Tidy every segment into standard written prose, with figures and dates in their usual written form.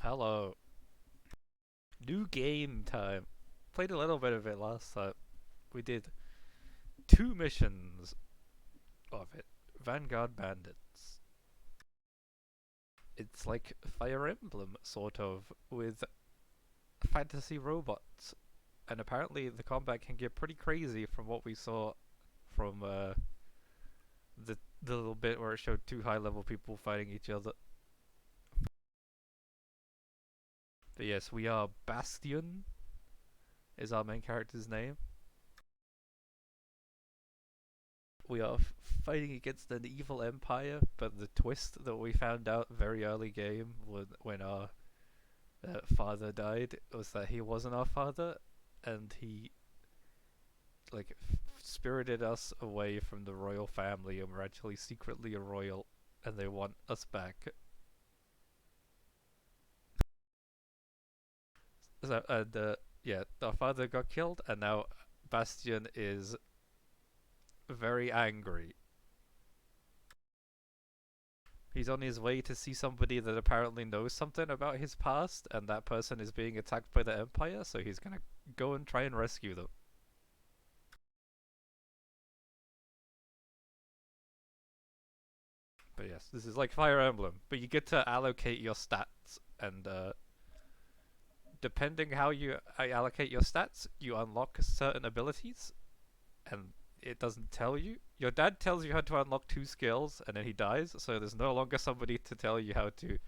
Hello. New game time. Played a little bit of it last time. We did two missions of it. Vanguard Bandits. It's like Fire Emblem, sort of, with fantasy robots. And apparently the combat can get pretty crazy from what we saw from the little bit where it showed two high level people fighting each other. But yes, we are Bastion, is our main character's name. We are fighting against an evil empire, but the twist that we found out very early game when our father died was that he wasn't our father, and he like spirited us away from the royal family, and we're actually secretly a royal, and they want us back. So and yeah, our father got killed, and now Bastion is very angry. He's on his way to see somebody that apparently knows something about his past, and that person is being attacked by the Empire, so he's gonna go and try and rescue them. But yes, this is like Fire Emblem, but you get to allocate your stats, and depending how you allocate your stats, you unlock certain abilities, and it doesn't tell you. Your dad tells you how to unlock two skills, and then he dies, so there's no longer somebody to tell you how to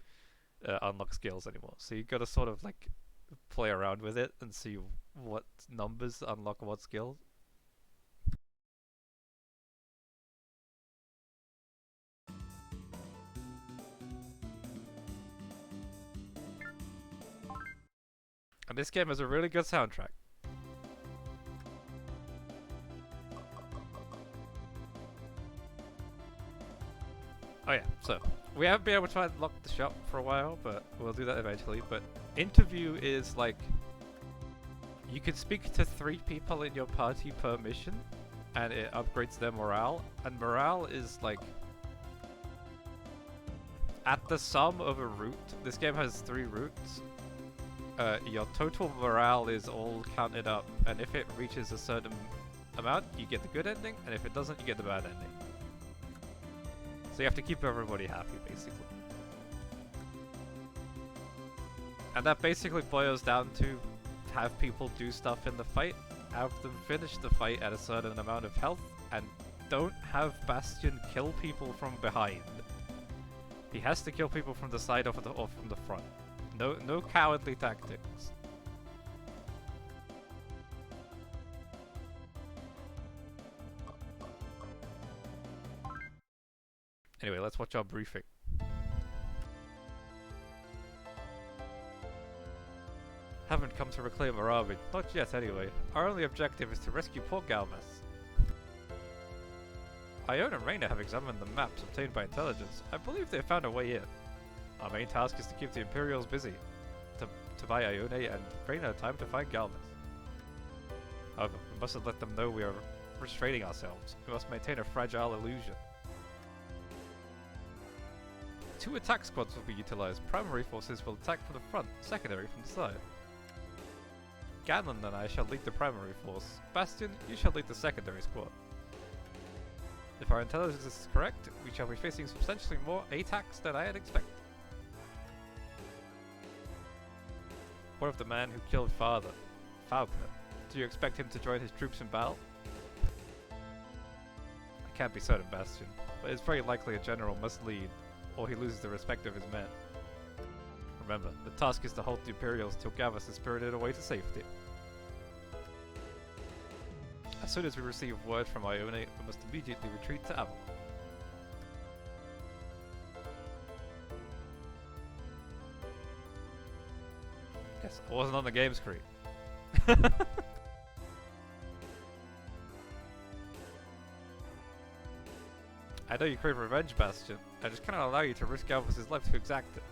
unlock skills anymore. So you gotta sort of like play around with it and see what numbers unlock what skills. And this game has a really good soundtrack. Oh yeah, so we haven't been able to unlock the shop for a while, but we'll do that eventually. But interview is like you can speak to 3 people in your party per mission, and it upgrades their morale. And morale is like at the sum of a route. This game has 3 routes. Your total morale is all counted up, and if it reaches a certain amount, you get the good ending, and if it doesn't, you get the bad ending. So you have to keep everybody happy, basically. And that basically boils down to have people do stuff in the fight, have them finish the fight at a certain amount of health, and don't have Bastion kill people from behind. He has to kill people from the side or from the front. No cowardly tactics. Anyway, let's watch our briefing. Haven't come to reclaim Arabi. Not yet, anyway. Our only objective is to rescue poor Galvez. Ione and Reyna have examined the maps obtained by intelligence. I believe they have found a way in. Our main task is to keep the Imperials busy, to buy Ione and Reyna time to find Galvez. However, we mustn't let them know we are restraining ourselves. We must maintain a fragile illusion. 2 attack squads will be utilized. Primary forces will attack from the front, secondary from the side. Ganon and I shall lead the primary force. Bastion, you shall lead the secondary squad. If our intelligence is correct, we shall be facing substantially more attacks than I had expected. What of the man who killed father? Falconer. Do you expect him to join his troops in battle? I can't be certain, Bastion, but it's very likely a general must lead, or he loses the respect of his men. Remember, the task is to hold the Imperials till Gavus is spirited away to safety. As soon as we receive word from Ione, we must immediately retreat to Avalon. Yes, I wasn't on the game screen. I know you crave revenge, Bastion. I just cannot allow you to risk Galvus' life to exact it.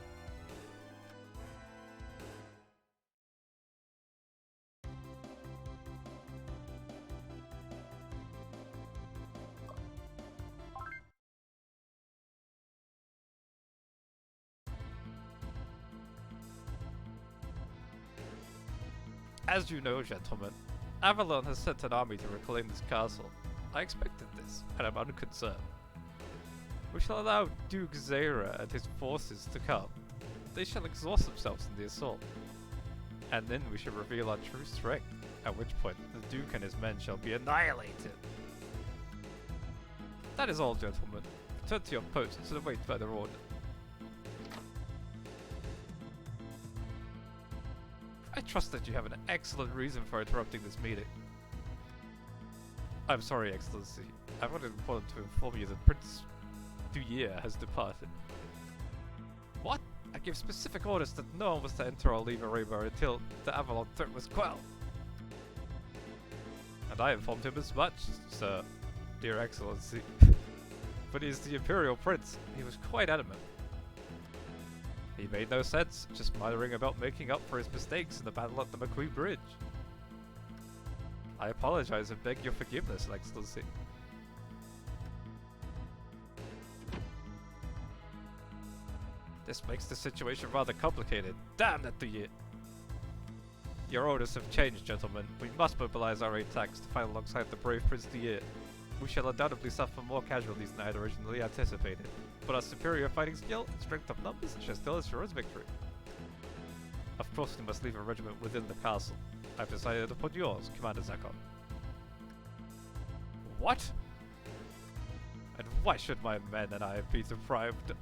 As you know, gentlemen, Avalon has sent an army to reclaim this castle. I expected this, and I'm unconcerned. We shall allow Duke Zera and his forces to come. They shall exhaust themselves in the assault. And then we shall reveal our true strength, at which point the Duke and his men shall be annihilated. That is all, gentlemen. Return to your posts and await further order. I trust that you have an excellent reason for interrupting this meeting. I'm sorry, Excellency. I wanted important to inform you that Prince Duyer has departed. What? I gave specific orders that no one was to enter or leave Arima until the Avalon threat was quelled. And I informed him as much, sir, dear Excellency. But he is the Imperial Prince. He was quite adamant. He made no sense, just muttering about making up for his mistakes in the battle at the McQueen Bridge. I apologize and beg your forgiveness, Excellency. This makes the situation rather complicated. Damn that Duyer! Your orders have changed, gentlemen. We must mobilize our 8 tanks to fight alongside the brave Prince Duyer. We shall undoubtedly suffer more casualties than I had originally anticipated, but our superior fighting skill and strength of numbers shall still ensure us victory. Of course we must leave a regiment within the castle. I've decided upon yours, Commander Zakov. What? And why should my men and I be deprived?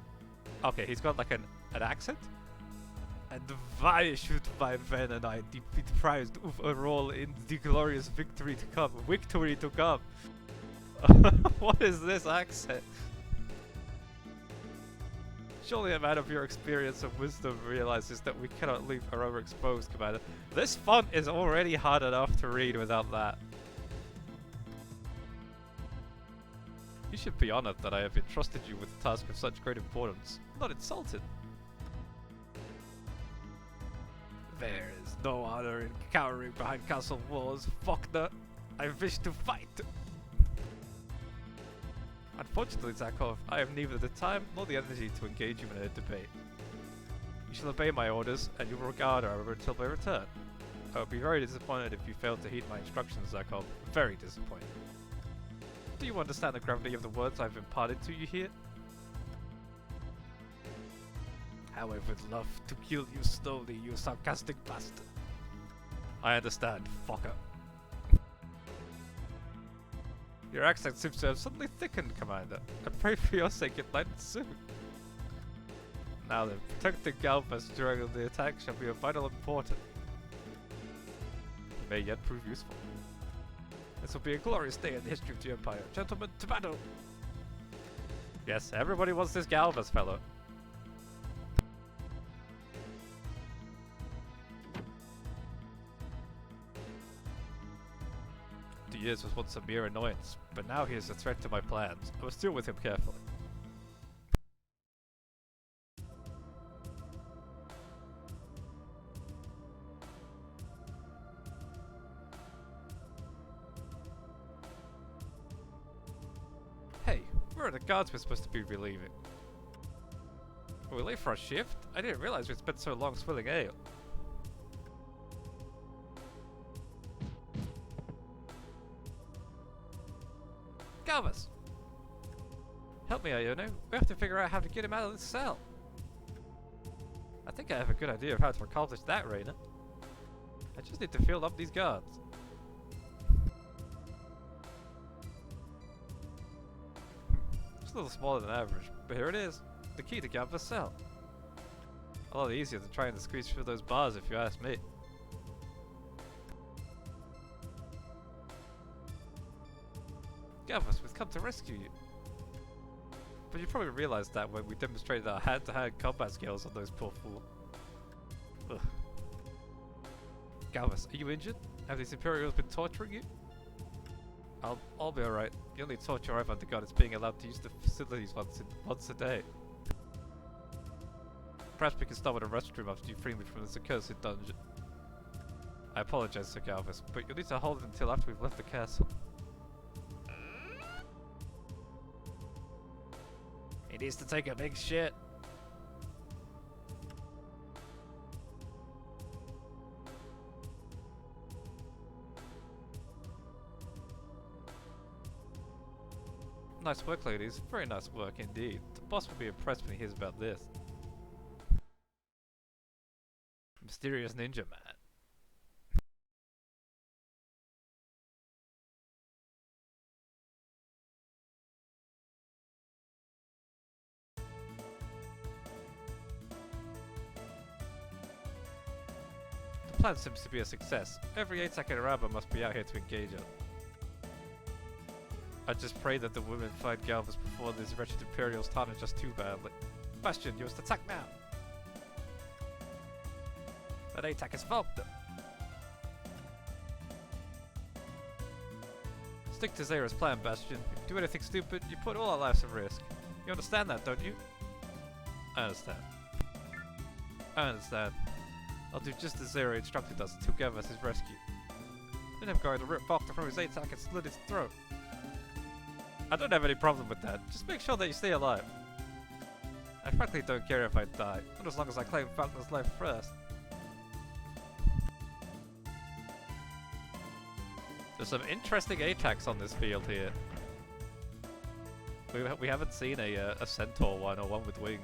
Okay, he's got like an accent? And why should my men and I be deprived of a role in the glorious victory to come? Victory to come! What is this accent? Surely a man of your experience and wisdom realizes that we cannot leave Aroma exposed, Commander. This font is already hard enough to read without that. You should be honored that I have entrusted you with a task of such great importance, not insulted. There is no honor in cowering behind castle walls, Faulkner. I wish to fight. Unfortunately, Zakov, I have neither the time nor the energy to engage you in a debate. You shall obey my orders, and you will regard her until my return. I will be very disappointed if you fail to heed my instructions, Zakov. Very disappointed. Do you understand the gravity of the words I've imparted to you here? How I would love to kill you slowly, you sarcastic bastard. I understand, fucker. Your accent seems to have suddenly thickened, Commander. I pray for your sake it lightens soon. Now then, protecting Galvas during the attack shall be of vital importance. It may yet prove useful. This will be a glorious day in the history of the Empire. Gentlemen, to battle! Yes, everybody wants this Galvas fellow. Years was once a mere annoyance, but now he is a threat to my plans. I must deal with him carefully. Hey, where are the guards we're supposed to be relieving? Are we late for our shift? I didn't realize we'd spent so long swilling ale. Galvas! Help me, Iono. We have to figure out how to get him out of this cell. I think I have a good idea of how to accomplish that, Raina. I just need to fill up these guards. It's a little smaller than average, but here it is. The key to Galvas' cell. A lot easier than trying to squeeze through those bars if you ask me. Galvas, we've come to rescue you. But you probably realized that when we demonstrated our hand-to-hand combat skills on those poor fools. Ugh. Galvas, are you injured? Have these Imperials been torturing you? I'll be alright. The only torture I've undergone is being allowed to use the facilities once a day. Perhaps we can start with a restroom after you free me from this accursed dungeon. I apologize, Sir Galvas, but you'll need to hold it until after we've left the castle. He needs to take a big shit. Nice work, ladies. Very nice work indeed. The boss will be impressed when he hears about this. Mysterious Ninja Man. The plan seems to be a success. Every 8-second Araba must be out here to engage it. I just pray that the women find Galvus before these wretched Imperials tarnish us too badly. Bastion, you must attack now! That attack is fucked up! Stick to Zera's plan, Bastion. If you do anything stupid, you put all our lives at risk. You understand that, don't you? I understand. I understand. I'll do just as Zera instructed us to Galvus' rescue. Then I'm going to rip Vokta from his attack and slit his throat. I don't have any problem with that. Just make sure that you stay alive. I frankly don't care if I die, not as long as I claim Falconer's life first. There's some interesting attacks on this field here. We haven't seen a centaur one or one with wings.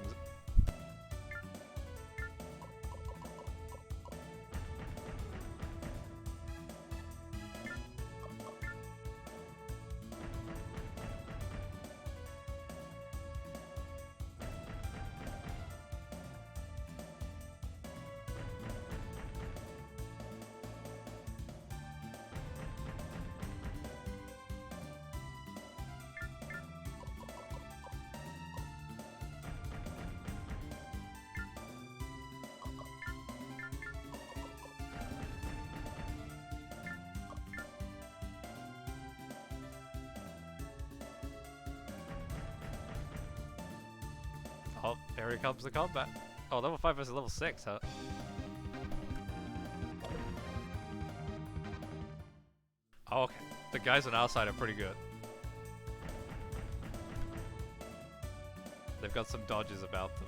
Oh, here comes the combat. Oh, level 5 versus level 6, huh? Oh, okay. The guys on our side are pretty good. They've got some dodges about them.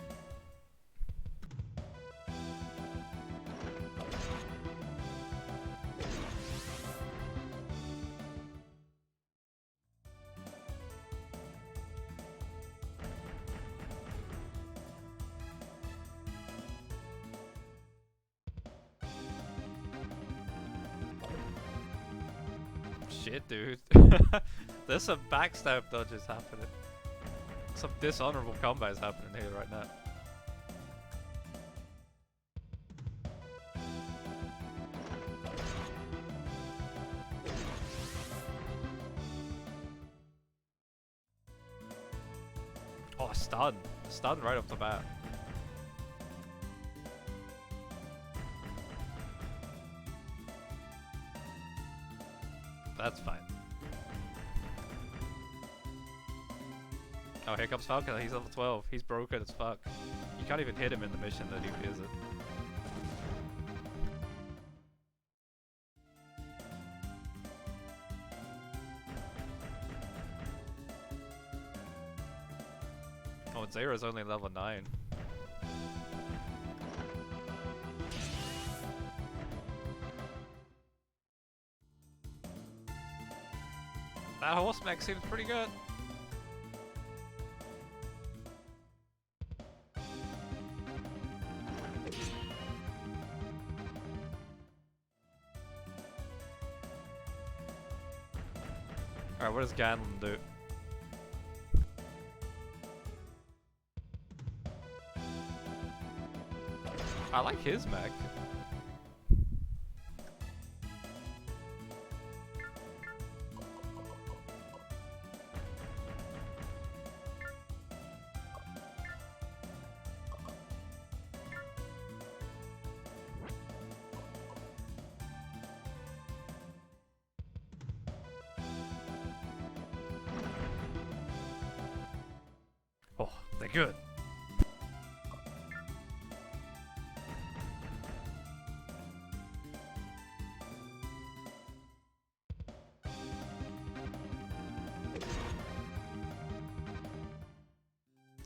Shit, dude. There's some backstab dodges happening. Some dishonorable combat is happening here right now. Oh, stun. Stun right off the bat. That's fine. Oh, here comes Falcon. He's level 12. He's broken as fuck. You can't even hit him in the mission that he fears it. Oh, and Zera's only level 9. That horse mech seems pretty good. Alright, what does Ganlon do? I like his mech. Oh, they're good.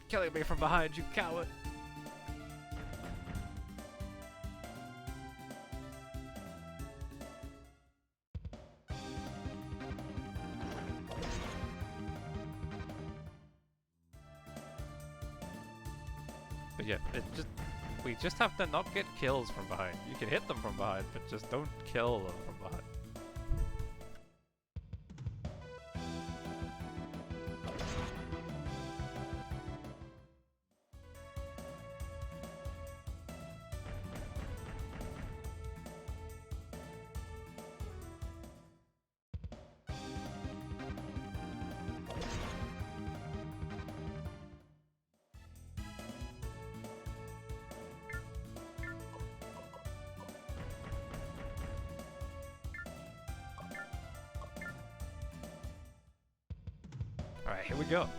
Killing me from behind, you coward. But yeah, we just have to not get kills from behind. You can hit them from behind, but just don't kill them from behind. Alright, here we go. Alright,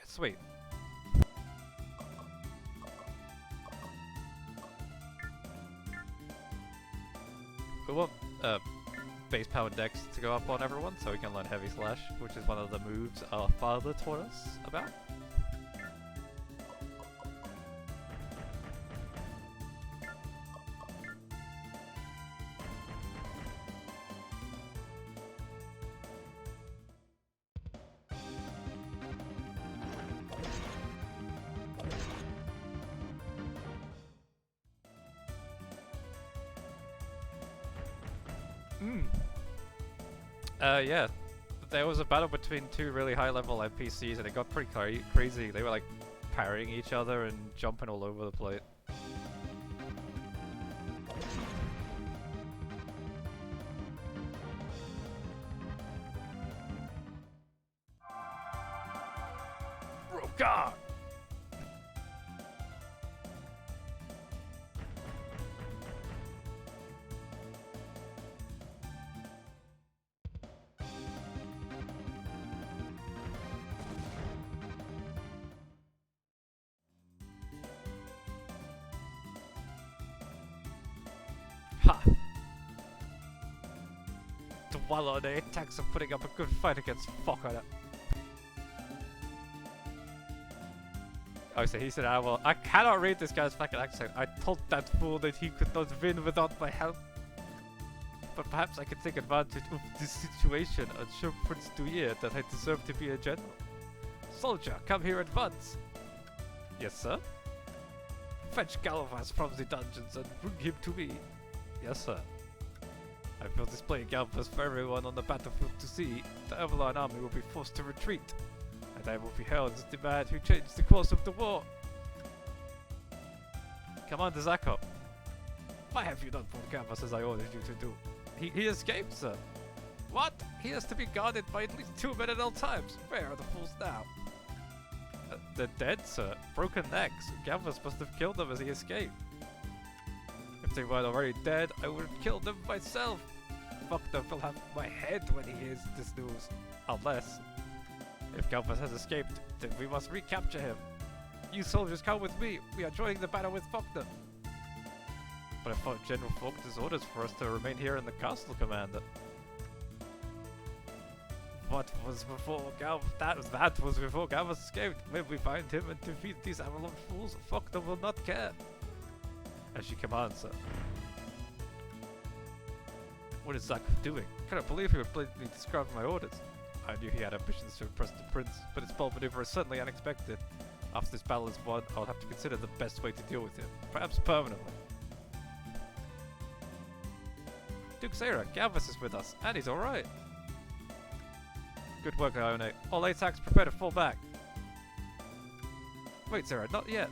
sweet. We want base power dex to go up on everyone so we can learn heavy slash, which is one of the moves our father taught us about. Yeah. There was a battle between two really high-level NPCs and it got pretty crazy. They were like parrying each other and jumping all over the place. Rogar! Ha! While on the attacks of putting up a good fight against Fucker. Oh, so he said, well, I cannot read this guy's fucking accent. I told that fool that he could not win without my help. But perhaps I can take advantage of this situation and show Prince Duyer that I deserve to be a general. Soldier, come here at once. Yes, sir? Fetch Galvas from the dungeons and bring him to me. Yes, sir. I will display Galvas for everyone on the battlefield to see. The Avalon army will be forced to retreat, and I will be hailed as the man who changed the course of the war. Commander Zakop, why have you not brought Galvas as I ordered you to do? He escaped, sir. What? He has to be guarded by at least 2 men at all times. Where are the fools now? They're dead, sir. Broken necks. Galvas must have killed them as he escaped. If they weren't already dead, I would have killed them myself. Fuckner will have my head when he hears this news. Unless, if Galvas has escaped, then we must recapture him. You soldiers come with me. We are joining the battle with Fuckner. But I thought General Faulkner's orders for us to remain here in the castle, Commander. What was before that was before Galvas escaped. When we find him and defeat these Avalon fools, Faulkner will not care. As she commands, sir. What is Zakov doing? I cannot believe he would blatantly describe my orders. I knew he had ambitions to impress the prince, but his bold maneuver is certainly unexpected. After this battle is won, I'll have to consider the best way to deal with him, perhaps permanently. Duke Zera, Galvas is with us, and he's alright. Good work, Ione. All ATACs prepare to fall back. Wait, Zera, not yet.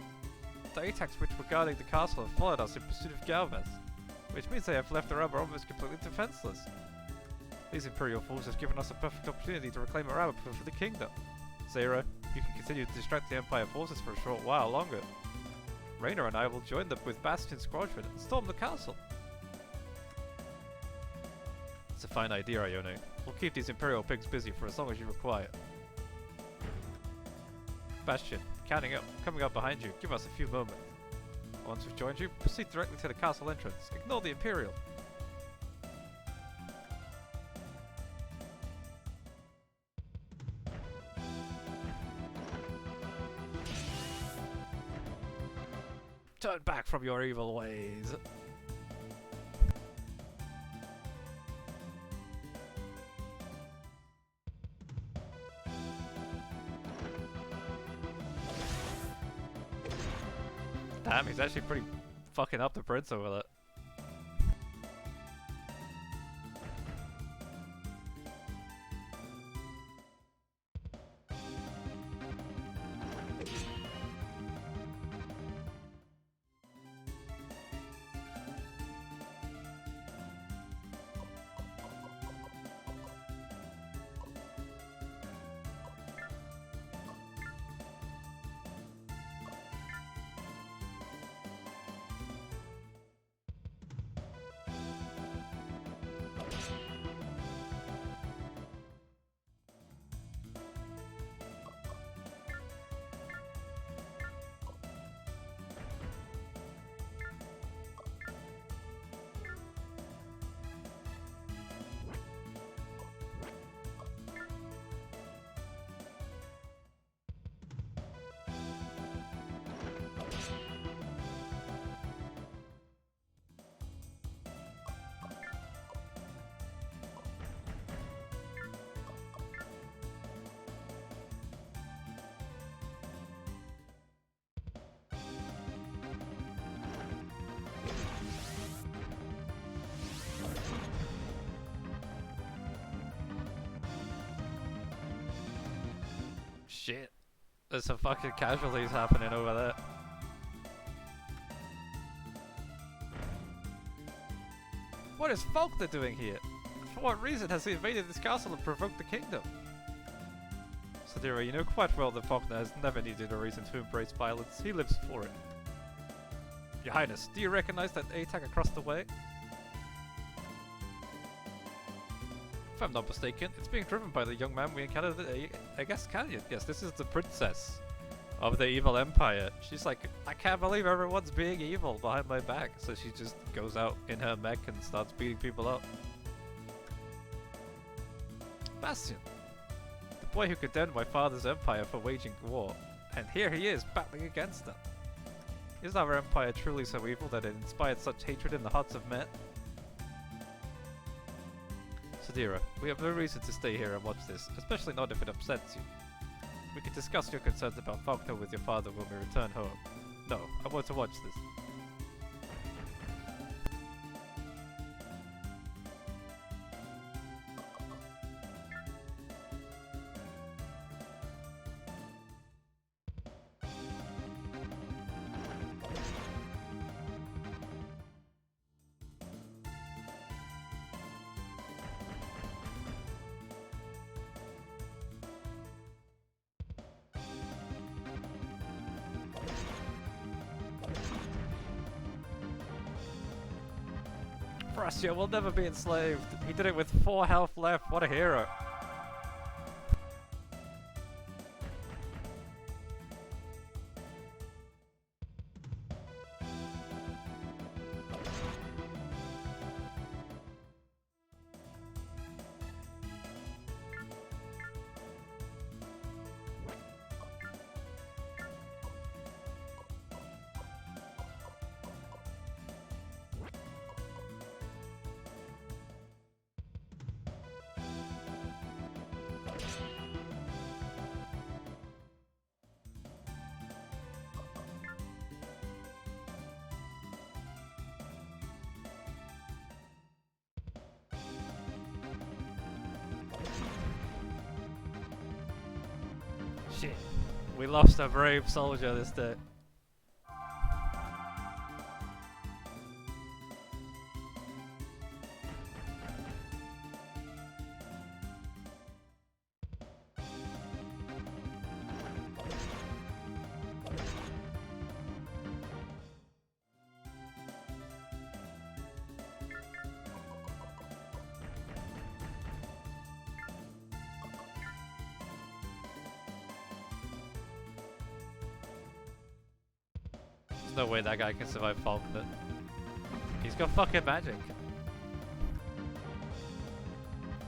The ATACs which were guarding the castle have followed us in pursuit of Galvas, which means they have left the armor almost completely defenseless. These Imperial fools have given us a perfect opportunity to reclaim our armor for the kingdom. Zera, you can continue to distract the Empire forces for a short while longer. Rainer and I will join them with Bastion's squadron and storm the castle. It's a fine idea, Ione. We'll keep these Imperial pigs busy for as long as you require. Bastion, coming up behind you. Give us a few moments. Once we've joined you, proceed directly to the castle entrance. Ignore the Imperial. Turn back from your evil ways. Damn, he's actually pretty fucking up the prince over that. Shit. There's some fucking casualties happening over there. What is Faulkner doing here? For what reason has he invaded this castle and provoked the kingdom? Sadira, you know quite well that Faulkner has never needed a reason to embrace violence. He lives for it. Your Highness, do you recognize that ATAC across the way? If I'm not mistaken, it's being driven by the young man we encountered at Guest Canyon. Yes, this is the princess of the evil empire. She's like, I can't believe everyone's being evil behind my back. So she just goes out in her mech and starts beating people up. Bastion, the boy who condemned my father's empire for waging war. And here he is, battling against them. Is our empire truly so evil that it inspired such hatred in the hearts of men? Sadira, we have no reason to stay here and watch this, especially not if it upsets you. We can discuss your concerns about Faulkner with your father when we return home. No, I want to watch this. Frastia will never be enslaved. He did it with 4 health left. What a hero. Shit. We lost a brave soldier this day. There's no way that guy can survive Faulkner. He's got fucking magic.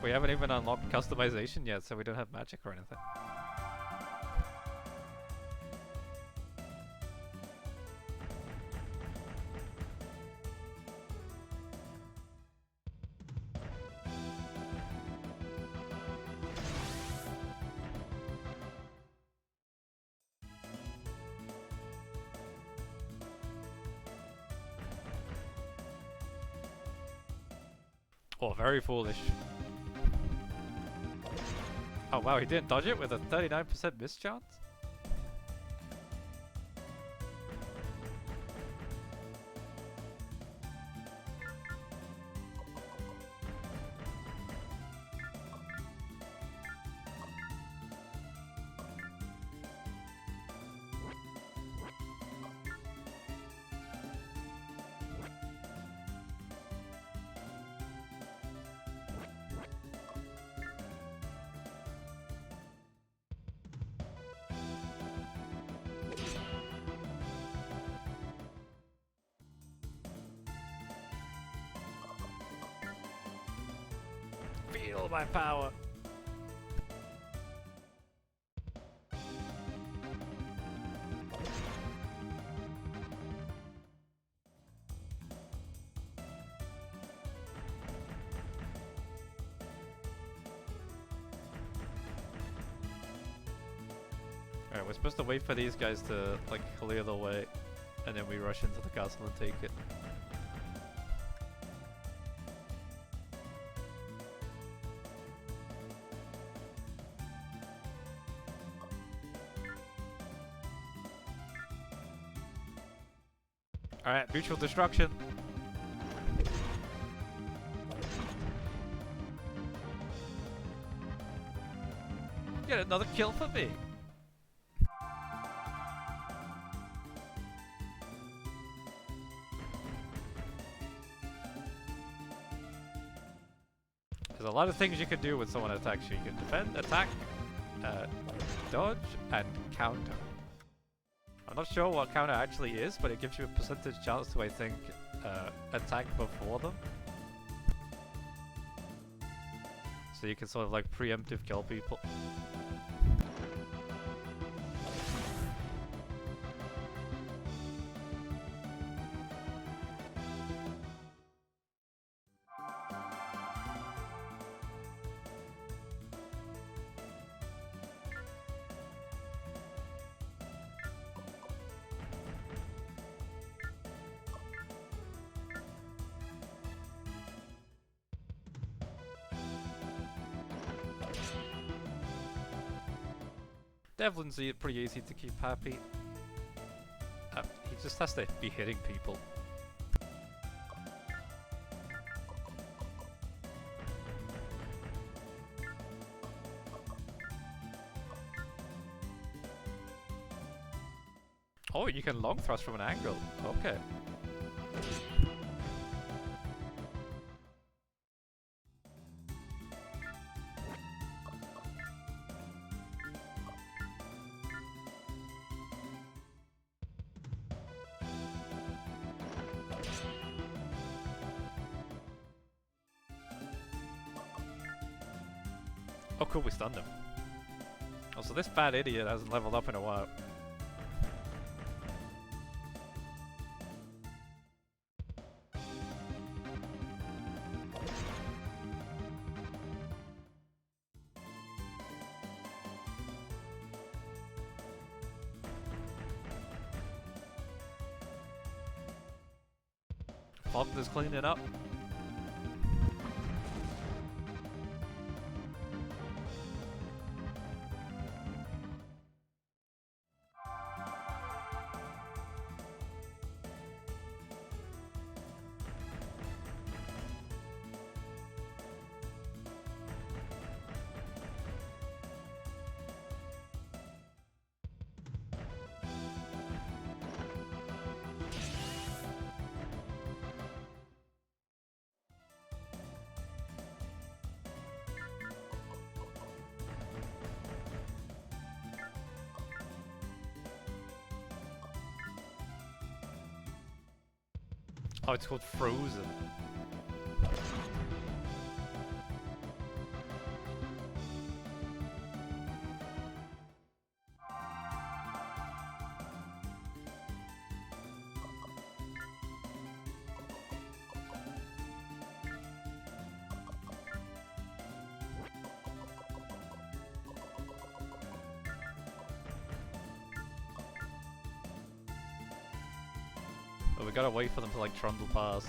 We haven't even unlocked customization yet, so we don't have magic or anything. Oh, very foolish. Oh wow, he didn't dodge it with a 39% miss chance? Feel my power. Alright, we're supposed to wait for these guys to, like, clear the way, and then we rush into the castle and take it. Alright, mutual destruction. Get another kill for me. There's a lot of things you can do when someone attacks you. You can defend, attack, dodge, and counter. I'm not sure what counter actually is, but it gives you a percentage chance to, I think, attack before them. So you can sort of like preemptive kill people. Devlin's pretty easy to keep happy. He just has to be hitting people. Oh, you can long thrust from an angle. Okay. Oh cool, we stunned him. Oh, so this bad idiot hasn't leveled up in a while. Faulkner's cleaning up. Oh, it's called Frozen. But we gotta wait for them to like trundle past.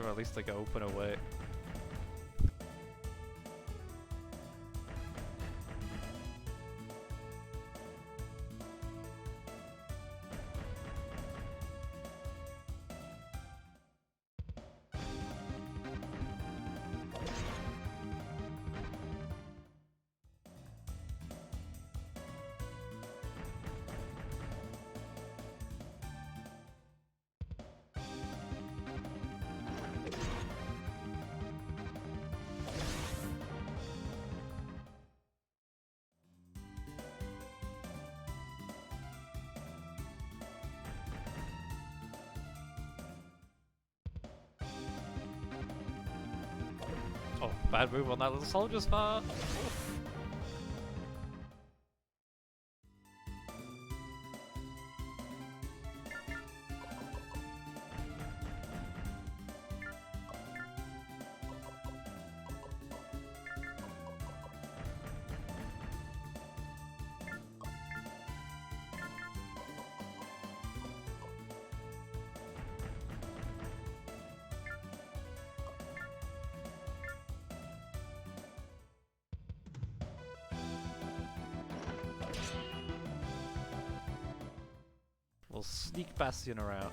Or at least like open a way. Oh, bad move on that little soldier spot. We'll sneak Bastion around.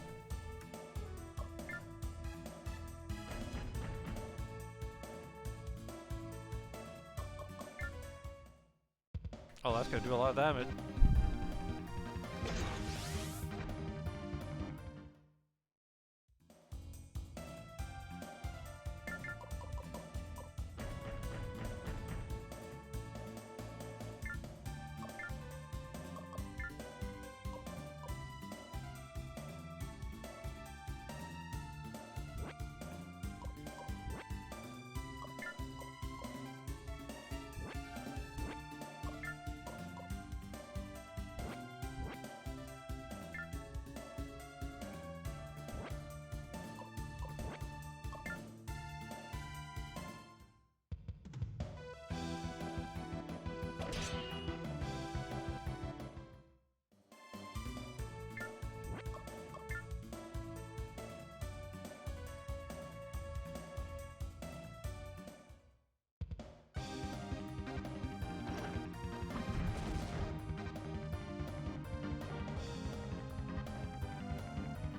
Oh, that's gonna do a lot of damage.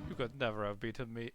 You could never have beaten me.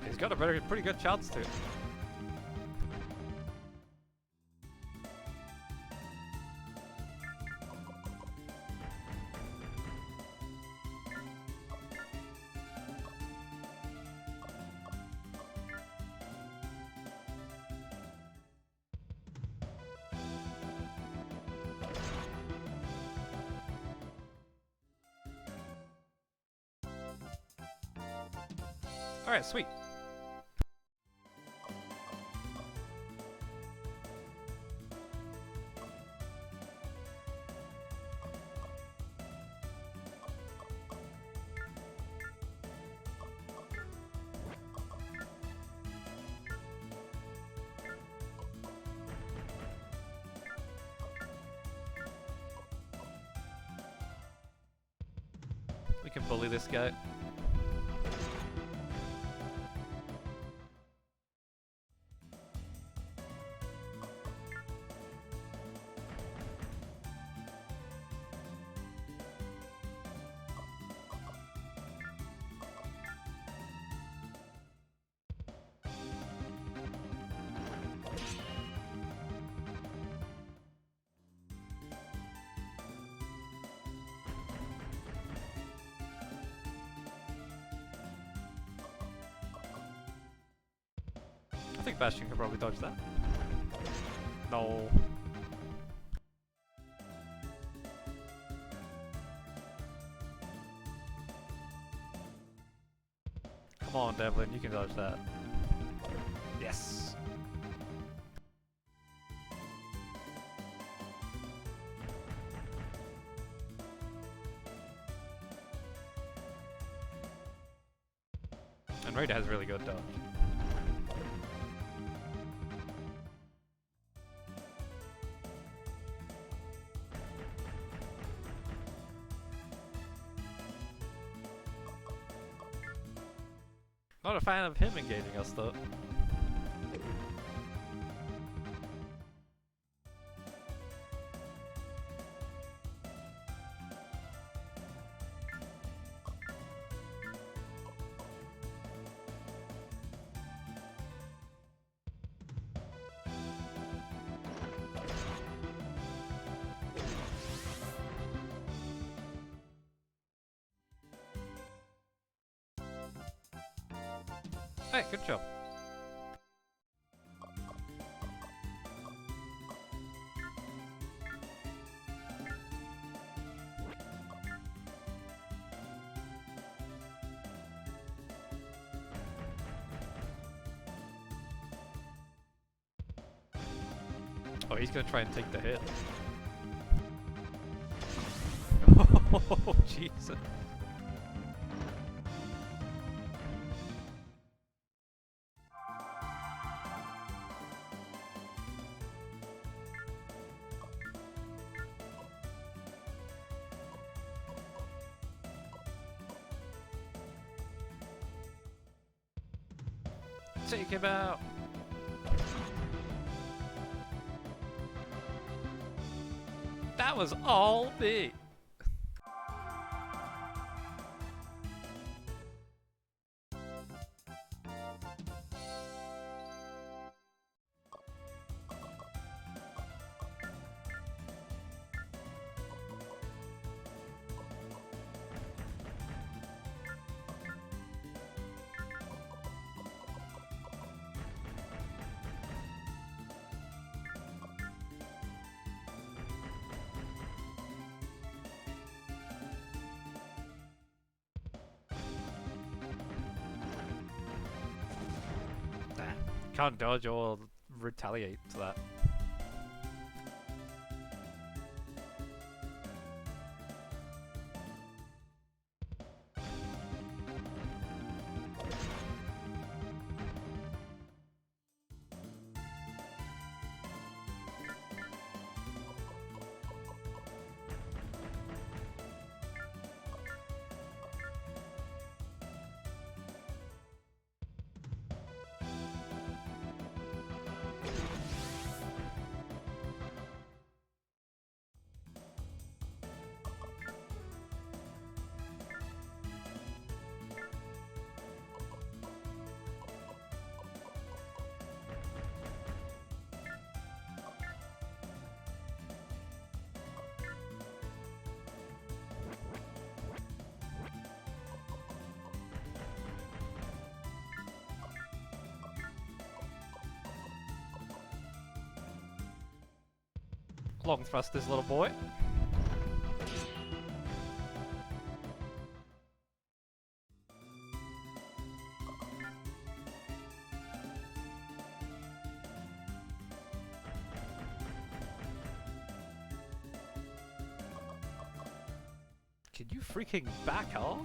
He's got a pretty good chance to. Alright, sweet. We can bully this guy. I think Bastion can probably dodge that. No. Come on, Devlin, you can dodge that. Yes! And Raider has really good dodge. Not a fan of him engaging us though. Hey, good job. Oh, he's gonna try and take the hit. Oh, Jesus. Take him out! That was all me! Can't dodge or retaliate to that. Long thrust this little boy. Can you freaking back off?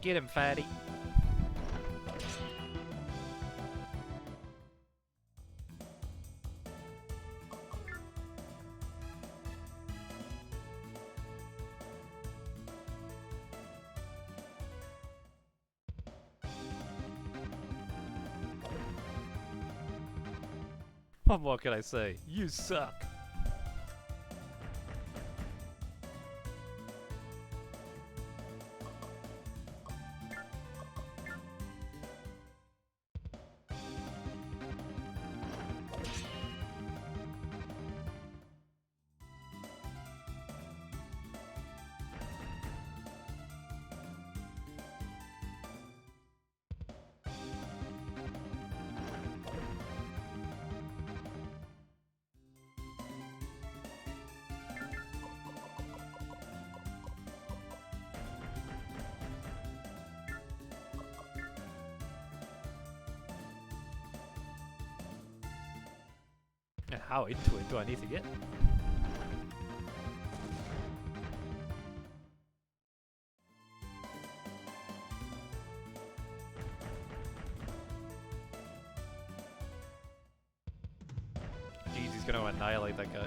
Get him, fatty. What more can I say? You suck. And how into it do I need to get? Jeez, he's gonna annihilate that guy.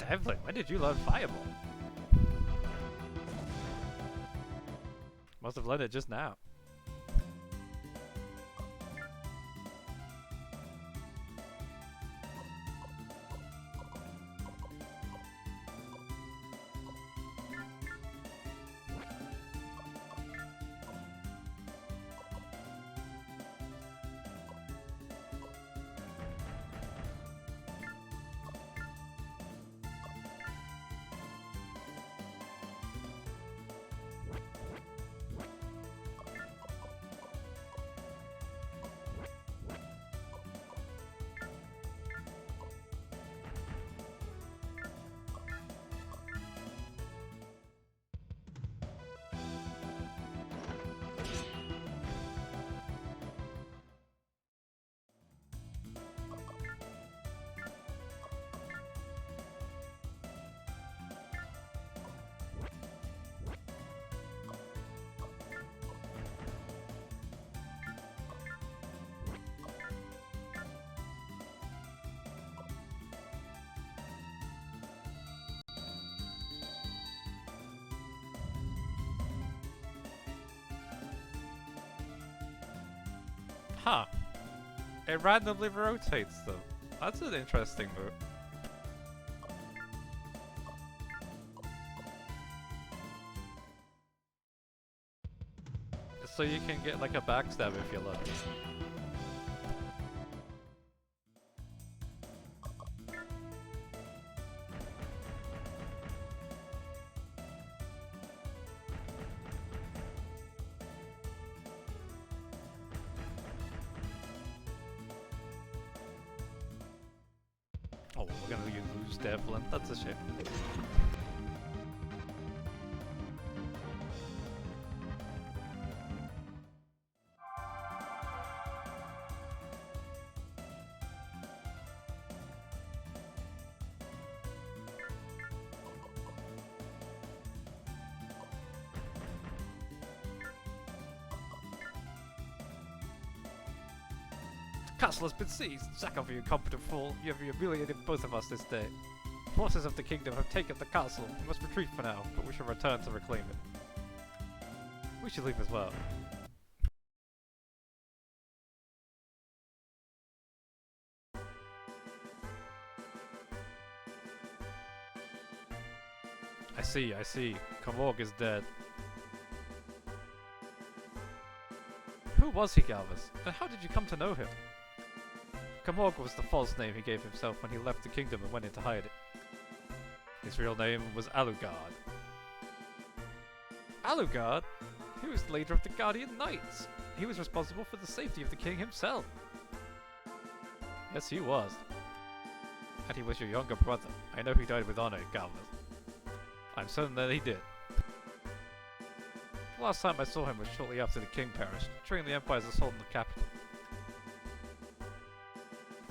Devlin, when did you learn Fireball? Must have learned it just now. Huh. It randomly rotates them. That's an interesting move. So you can get like a backstab if you're lucky. Oh, we're gonna lose Devlin. That's a shame. The castle has been seized! Sack off, you incompetent fool! You have humiliated both of us this day. Forces of the kingdom have taken the castle. We must retreat for now, but we shall return to reclaim it. We should leave as well. I see. Kamorg is dead. Who was he, Galvus? And how did you come to know him? Kamorg was the false name he gave himself when he left the kingdom and went into hiding. His real name was Alucard. Alucard? He was the leader of the Guardian Knights. He was responsible for the safety of the king himself. Yes, he was. And he was your younger brother. I know he died with honor, Galvus. I'm certain that he did. The last time I saw him was shortly after the king perished, during the Empire's assault on the capital.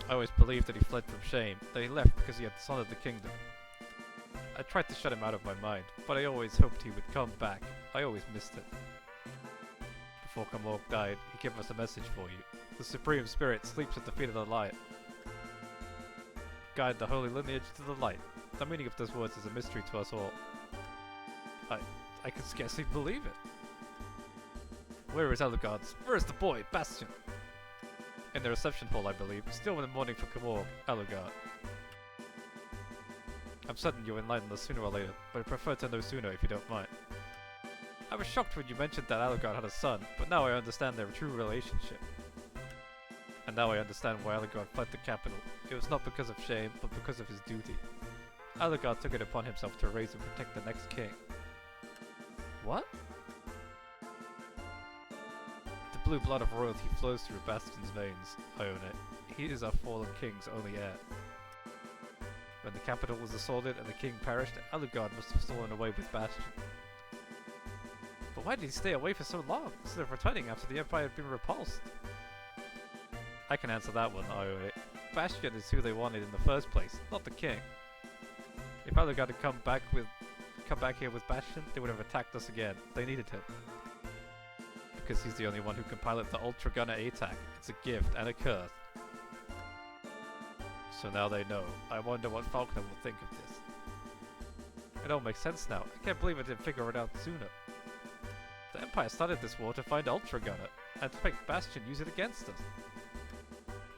I always believed that he fled from shame, that he left because he had dishonored the kingdom. I tried to shut him out of my mind, but I always hoped he would come back. I always missed it. Before Kamorg died, he gave us a message for you. The Supreme Spirit sleeps at the feet of the light. Guide the holy lineage to the light. The meaning of those words is a mystery to us all. I can scarcely believe it. Where is Alucard? Where is the boy, Bastion? In the reception hall, I believe. Still in the morning for Kamorg, Alucard. I'm certain you'll enlighten us sooner or later, but I prefer to know sooner if you don't mind. I was shocked when you mentioned that Alucard had a son, but now I understand their true relationship. And now I understand why Alucard fled the capital. It was not because of shame, but because of his duty. Alucard took it upon himself to raise and protect the next king. What? The blue blood of royalty flows through Bastion's veins. I own it. He is our fallen king's only heir. When the capital was assaulted and the king perished, Alucard must have stolen away with Bastion. But why did he stay away for so long, instead of returning after the Empire had been repulsed? I can answer that one, I own it. Bastion is who they wanted in the first place, not the king. If Alucard had come back here with Bastion, they would have attacked us again. They needed him. Because he's the only one who can pilot the Ultra Gunner ATAC. It's a gift and a curse. So now they know. I wonder what Falconer will think of this. It all makes sense now. I can't believe I didn't figure it out sooner. The Empire started this war to find Ultra Gunner, and to make Bastion use it against us.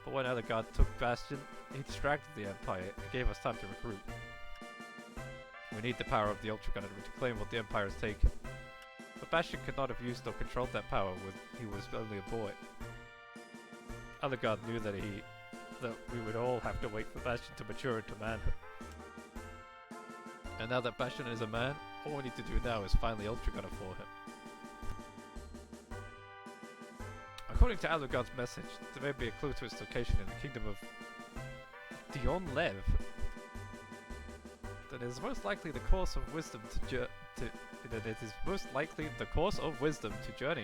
But when Alucard took Bastion, he distracted the Empire and gave us time to recruit. We need the power of the Ultra Gunner to reclaim what the Empire has taken. But Bastion could not have used or controlled that power when he was only a boy. Alucard knew that we would all have to wait for Bastion to mature into manhood. And now that Bastion is a man, all we need to do now is find the Ultra Gunner for him. According to Alucard's message, there may be a clue to its location in the kingdom of Dion Lev. That it is most likely the course of wisdom to journey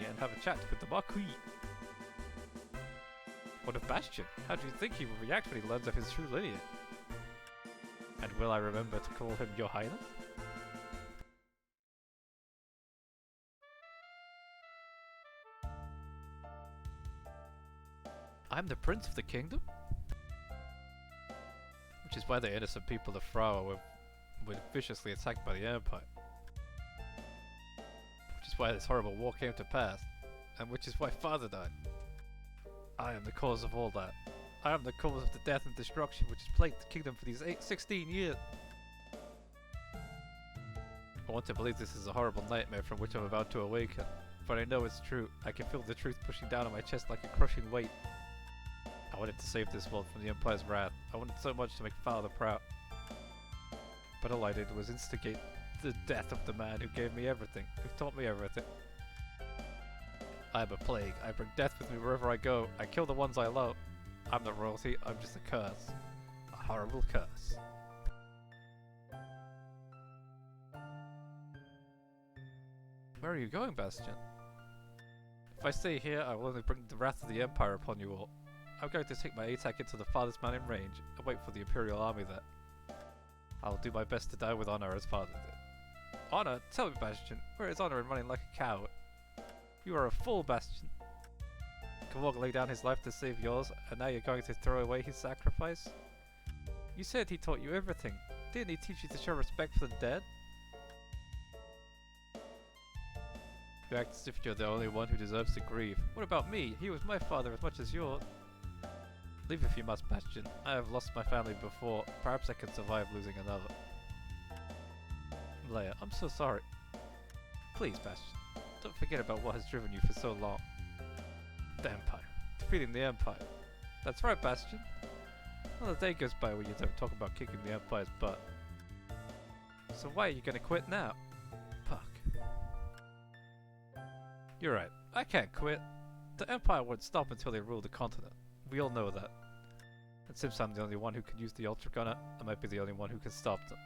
and have a chat with the Marquis. What of Bastion? How do you think he will react when he learns of his true lineage? And will I remember to call him Your Highness? I'm the Prince of the Kingdom? Which is why the innocent people of Frawa were viciously attacked by the Empire. Which is why this horrible war came to pass, and which is why Father died. I am the cause of all that. I am the cause of the death and destruction which has plagued the kingdom for these 16 years. I want to believe this is a horrible nightmare from which I'm about to awaken, but I know it's true. I can feel the truth pushing down on my chest like a crushing weight. I wanted to save this world from the Empire's wrath. I wanted so much to make Father proud. But all I did was instigate the death of the man who gave me everything, who taught me everything. I am a plague. I bring death with me wherever I go. I kill the ones I love. I'm not royalty, I'm just a curse. A horrible curse. Where are you going, Bastion? If I stay here, I will only bring the wrath of the Empire upon you all. I'm going to take my ATAC into the farthest man in range and wait for the Imperial army there. I'll do my best to die with honor as Father did. Honor? Tell me, Bastion, where is honor in running like a coward? You are a fool, Bastion. Kavog laid down his life to save yours, and now you're going to throw away his sacrifice? You said he taught you everything. Didn't he teach you to show respect for the dead? You act as if you're the only one who deserves to grieve. What about me? He was my father as much as yours. Leave if you must, Bastion. I have lost my family before. Perhaps I can survive losing another. Leia, I'm so sorry. Please, Bastion. Don't forget about what has driven you for so long. The Empire. Defeating the Empire. That's right, Bastion. Not a day goes by when you don't talk about kicking the Empire's butt. So why are you gonna quit now? Fuck. You're right. I can't quit. The Empire won't stop until they rule the continent. We all know that. And since I'm the only one who can use the Ultra Gunner, I might be the only one who can stop them.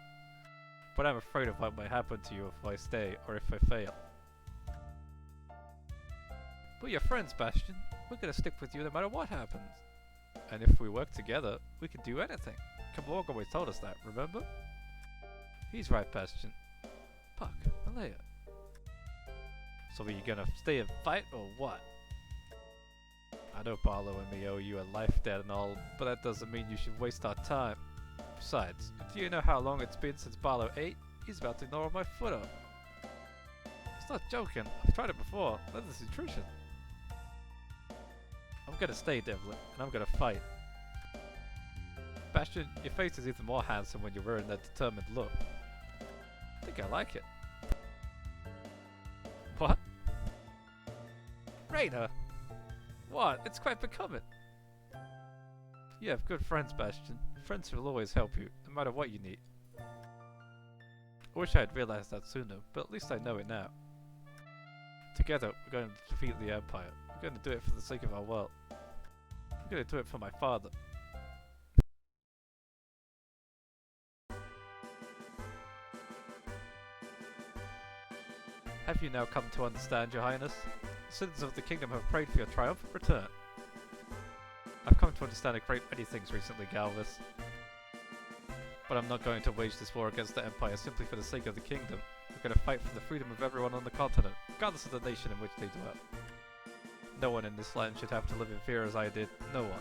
But I'm afraid of what might happen to you if I stay, or if I fail. We're your friends, Bastion. We're gonna stick with you no matter what happens. And if we work together, we can do anything. Kamorg always told us that, remember? He's right, Bastion. Fuck, Malaya. So are you gonna stay and fight, or what? I know Barlow and me owe you a life debt and all, but that doesn't mean you should waste our time. Besides, do you know how long it's been since Barlow ate? He's about to gnaw my foot off. He's not joking. I've tried it before. That is nutrition. I'm gonna stay, Devlin, and I'm gonna fight. Bastion, your face is even more handsome when you're wearing that determined look. I think I like it. What? Raina! What? It's quite becoming. You have good friends, Bastion. Friends who will always help you, no matter what you need. I wish I had realized that sooner, but at least I know it now. Together, we're going to defeat the Empire. We're going to do it for the sake of our world. I'm going to do it for my father. Have you now come to understand, Your Highness? The citizens of the kingdom have prayed for your triumphant return. I've come to understand a great many things recently, Galvus. But I'm not going to wage this war against the Empire simply for the sake of the kingdom. We're going to fight for the freedom of everyone on the continent, regardless of the nation in which they dwell. No one in this land should have to live in fear as I did. No one.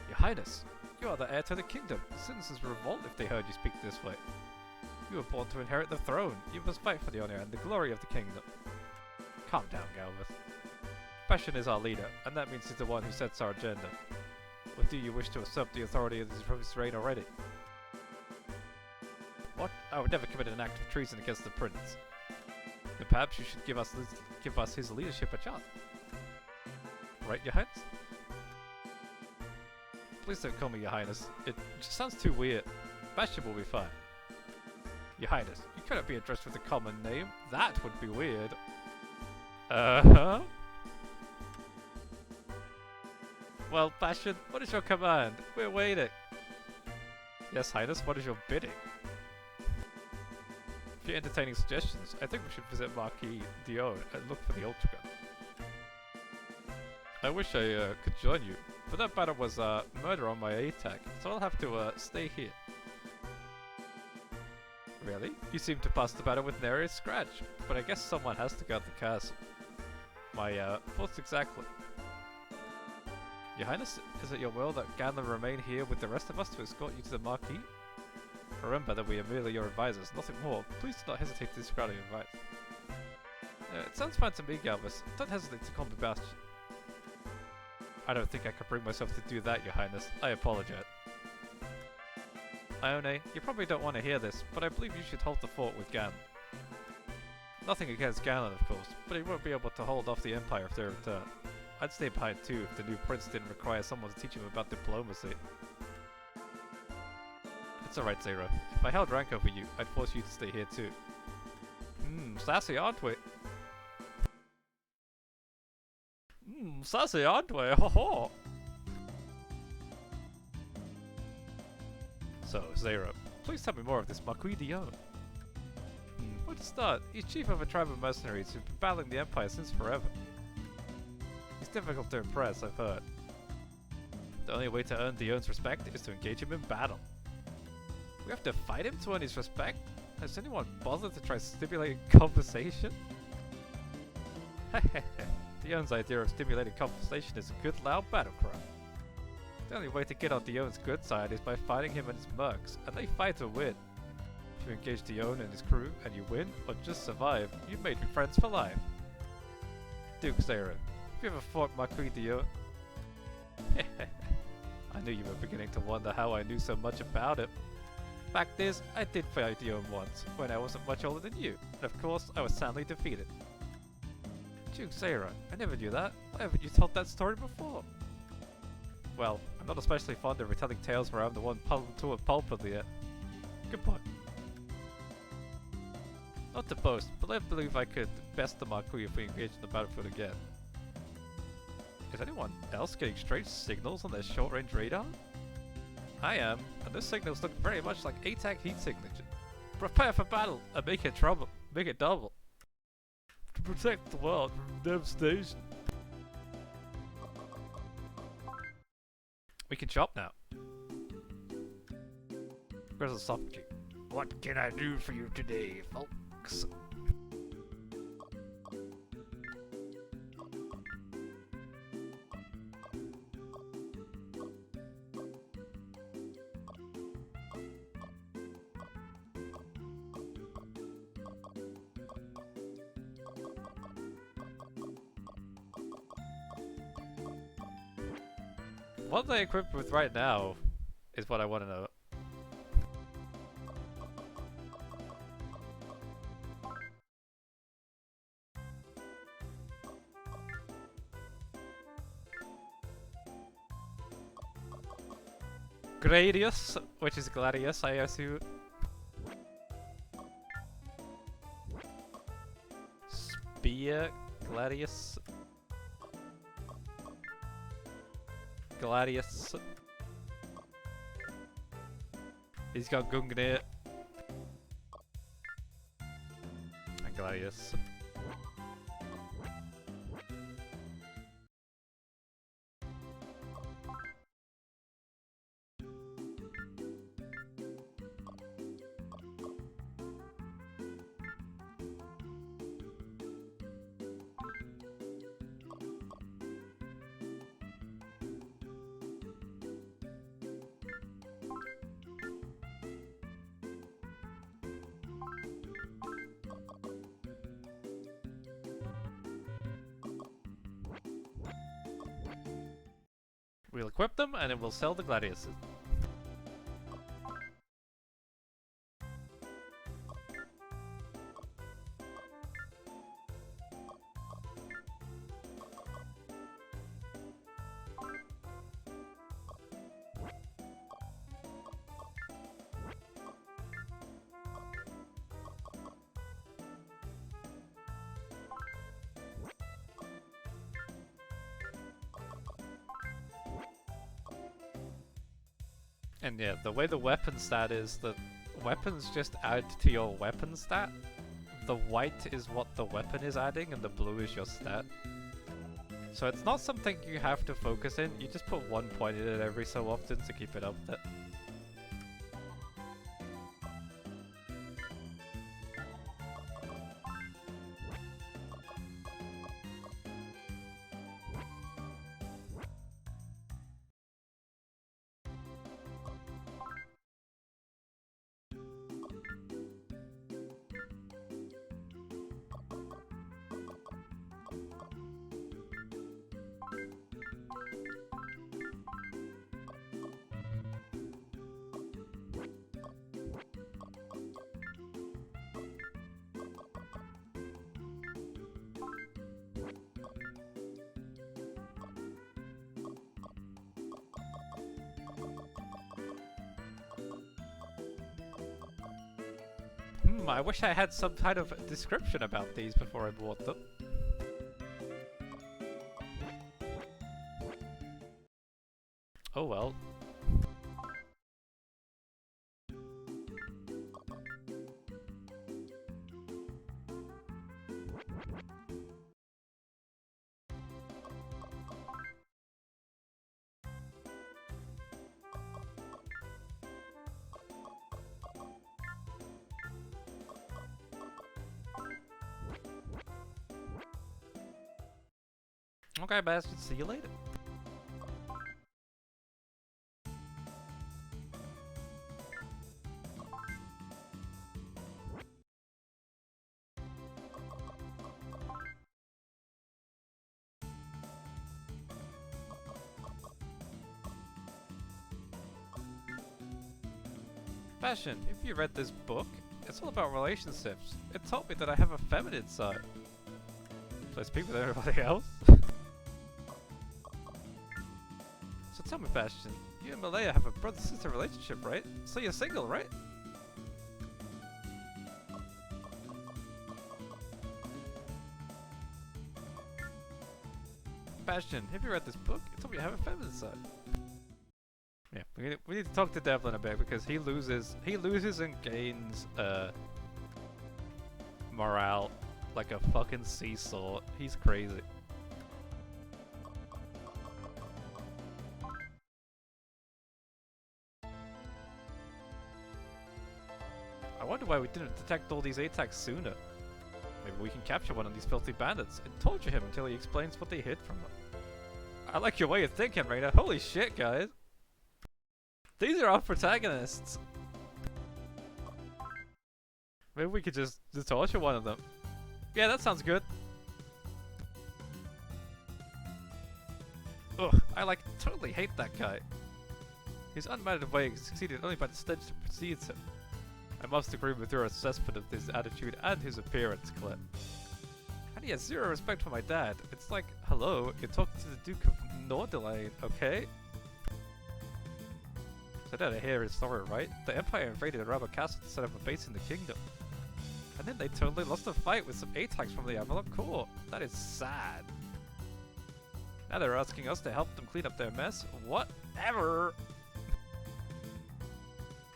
Your Highness, you are the heir to the kingdom. The citizens will revolt if they heard you speak this way. You were born to inherit the throne. You must fight for the honor and the glory of the kingdom. Calm down, Galvus. Bastion is our leader, and that means he's the one who sets our agenda. Or do you wish to usurp the authority of his reign already? What? I would never commit an act of treason against the prince. Then perhaps you should give us his leadership a chance. Right, Your Highness? Please don't call me Your Highness. It just sounds too weird. Bastion will be fine. Your Highness, you cannot be addressed with a common name. That would be weird. Uh-huh. Well, Bastion, what is your command? We're waiting. Yes, Highness, what is your bidding? If you're entertaining suggestions, I think we should visit Marquis Dion and look for the Ultra Gun. I wish I could join you, but that battle was murder on my attack, so I'll have to stay here. Really? You seem to pass the battle with nary a scratch, but I guess someone has to guard the castle. My thoughts exactly. Your Highness, is it your will that Ganlon remain here with the rest of us to escort you to the Marquis? Remember that we are merely your advisors, nothing more. Please do not hesitate to disregard your advice. It sounds fine to me, Galvus. Don't hesitate to call me Bastion. I don't think I can bring myself to do that, Your Highness. I apologize. Ione, you probably don't want to hear this, but I believe you should hold the fort with Ganon. Nothing against Ganon, of course, but he won't be able to hold off the Empire if they return. I'd stay behind too if the new prince didn't require someone to teach him about diplomacy. It's alright, Zero. If I held rank over you, I'd force you to stay here too. Sassy, aren't we? Sassy, aren't we? Ho ho! So, Zero, please tell me more of this Marquis Dion. Where to start? He's chief of a tribe of mercenaries who've been battling the Empire since forever. He's difficult to impress, I've heard. The only way to earn Dion's respect is to engage him in battle. We have to fight him to earn his respect? Has anyone bothered to try stimulating conversation? Dion's idea of stimulating conversation is a good loud battle cry. The only way to get on Dion's good side is by fighting him and his mercs, and they fight or win. If you engage Dion and his crew, and you win, or just survive, you've made me friends for life. Duke Zero, have you ever fought Marquis Dion? I knew you were beginning to wonder how I knew so much about him. Fact is, I did fight Dion once, when I wasn't much older than you, and of course, I was soundly defeated. Duke Zero, I never knew that. Why haven't you told that story before? Well, I'm not especially fond of retelling tales where I'm the one to a pulp of the Goodbye. Not to boast, but I believe I could best the Marquis if we engage in the battlefield again. Is anyone else getting strange signals on their short-range radar? I am, and those signals look very much like ATAC heat signature. Prepare for battle and make it trouble. Make it double. To protect the world from devastation. We can shop now. Where's the soft key? What can I do for you today, folks? What they equipped with right now is what I want to know. Gradius, which is Gladius, I assume. Beer, Gladius. Gladius. He's got Gungnir. And Gladius. We'll equip them and then we'll sell the Gladiuses. And yeah, the way the weapon stat is that weapons just add to your weapon stat. The white is what the weapon is adding and the blue is your stat. So it's not something you have to focus in, you just put 1 point in it every so often to keep it up there. I wish I had some kind of description about these before I bought them. Oh well. Okay, bastards, see you later. Fashion, if you read this book, it's all about relationships. It taught me that I have a feminine side. So I speak with everybody else. So tell me, Bastion, you and Malaya have a brother-sister relationship, right? So you're single, right? Bastion, have you read this book? It told me you have a feminine side. Yeah, we need to talk to Devlin a bit because he loses and gains morale like a fucking seesaw. He's crazy. I wonder why we didn't detect all these attacks sooner. Maybe we can capture one of these filthy bandits and torture him until he explains what they hid from him. I like your way of thinking, Raina. Holy shit, guys. These are our protagonists. Maybe we could just torture one of them. Yeah, that sounds good. Ugh, I totally hate that guy. His unmerited way is succeeded only by the stench that precedes him. I must agree with your assessment of his attitude and his appearance, Claire. And he has zero respect for my dad. It's like, hello, you're talking to the Duke of Nordelaine, okay? So did I hear his story right? The Empire invaded a rebel castle to set up a base in the kingdom. And then they totally lost a fight with some ATACs from the Avalon Corps. That is sad. Now they're asking us to help them clean up their mess? Whatever!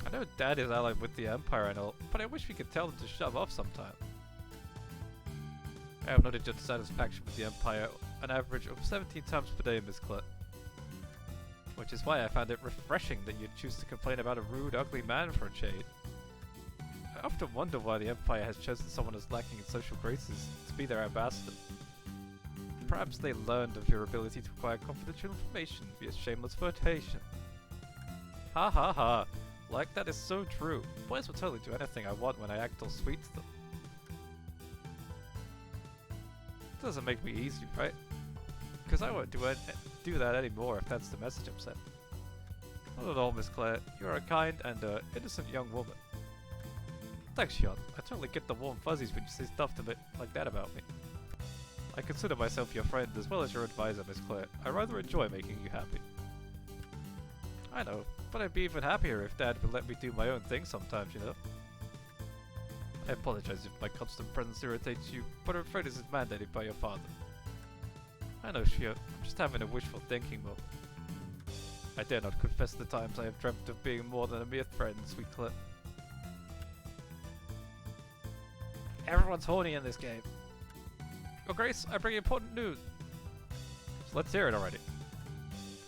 I know Dad is allied with the Empire and all, but I wish we could tell them to shove off sometime. I have noted your dissatisfaction with the Empire an average of 17 times per day, Miss Clett. Which is why I found it refreshing that you'd choose to complain about a rude, ugly man for a shade. I often wonder why the Empire has chosen someone as lacking in social graces to be their ambassador. Perhaps they learned of your ability to acquire confidential information via shameless flirtation. Ha ha ha. Like, that is so true. Boys will totally do anything I want when I act all sweet to them. It doesn't make me easy, right? Because I won't do that anymore if that's the message I'm sending. Not at all, Miss Claire. You are a kind and innocent young woman. Thanks, Shion. I totally get the warm fuzzies when you say stuff to me like that about me. I consider myself your friend as well as your advisor, Miss Claire. I rather enjoy making you happy. I know, but I'd be even happier if Dad would let me do my own thing sometimes, you know? I apologize if my constant presence irritates you, but I'm afraid this is mandated by your father. I know, Shio. I'm just having a wishful thinking moment. I dare not confess the times I have dreamt of being more than a mere friend, sweet Claire. Everyone's horny in this game. Your Grace, I bring you important news. So let's hear it already.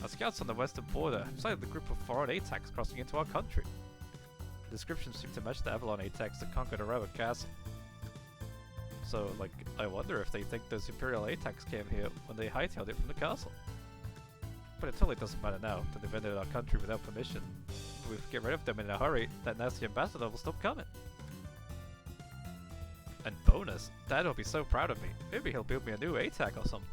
Our scouts on the western border have sighted the group of foreign ATACs crossing into our country. The descriptions seem to match the Avalon ATACs that conquered Arabic Castle. So, like, I wonder if they think those Imperial ATACs came here when they hightailed it from the castle. But it totally doesn't matter now that they've entered our country without permission. If we get rid of them in a hurry, that nasty ambassador will stop coming. And bonus, Dad will be so proud of me. Maybe he'll build me a new ATAC or something.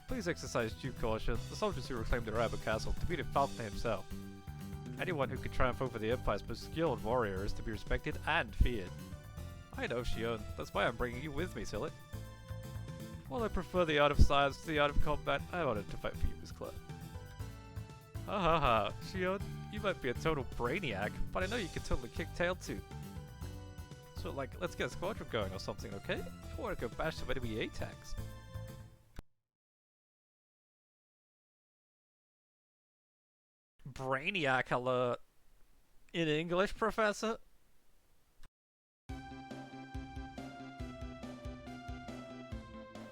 Please exercise due caution. The soldiers who reclaimed the Arabic Castle defeated Falcon himself. Anyone who can triumph over the Empire's most skilled warrior is to be respected and feared. I know, Shion. That's why I'm bringing you with me, silly. While I prefer the art of science to the art of combat, I wanted to fight for you, Miss Claire. Ha ha ha. Shion, you might be a total brainiac, but I know you can totally kick tail too. So, like, let's get a squadron going or something, okay? I want to go bash some enemy ATACs. Brainiac alert. In English, Professor?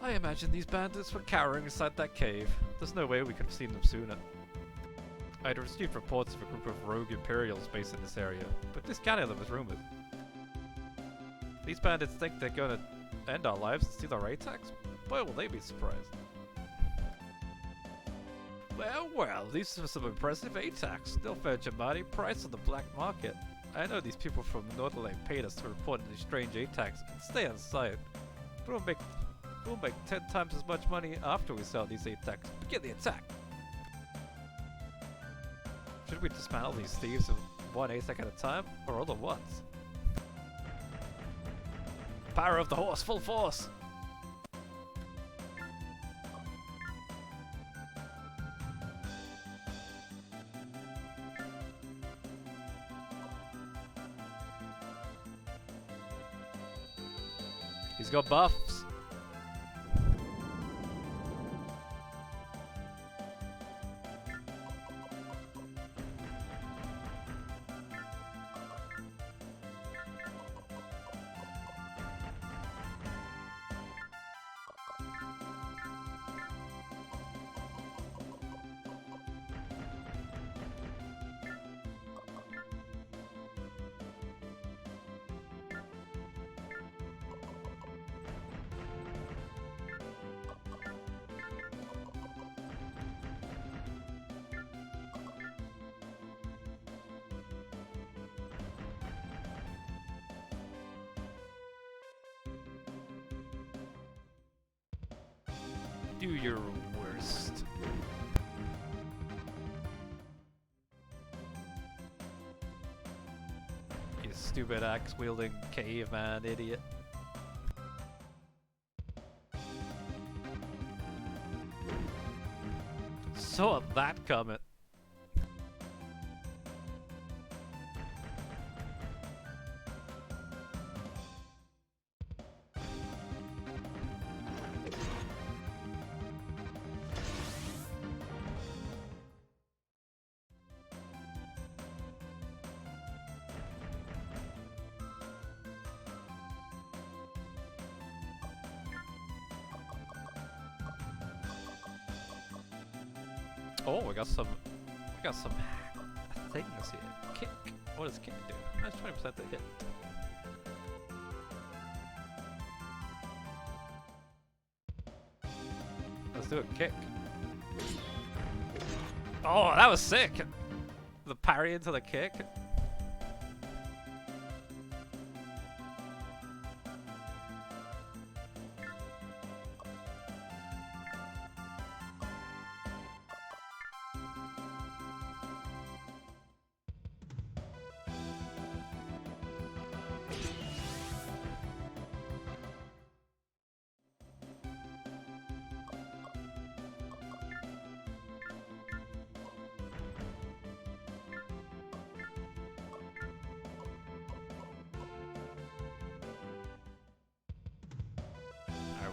I imagine these bandits were cowering inside that cave. There's no way we could have seen them sooner. I had received reports of a group of rogue Imperials based in this area, but discounting them as rumors. These bandits think they're gonna end our lives and steal our ATACs? Boy, will they be surprised. Well, well, these are some impressive ATACs. They'll fetch a mighty price on the black market. I know these people from Norderland paid us to report these strange ATACs and stay on site. But we'll make 10 times as much money after we sell these ATACs. Begin the attack! Should we dismantle these thieves of one ATAC at a time, or all at once? Power of the horse, full force! He's got buffs. Do your worst. You stupid axe-wielding caveman idiot. Saw that coming. Oh, we got some things here. Kick. What does kick do? That's 20% to hit. Let's do a kick. Oh, that was sick! The parry into the kick.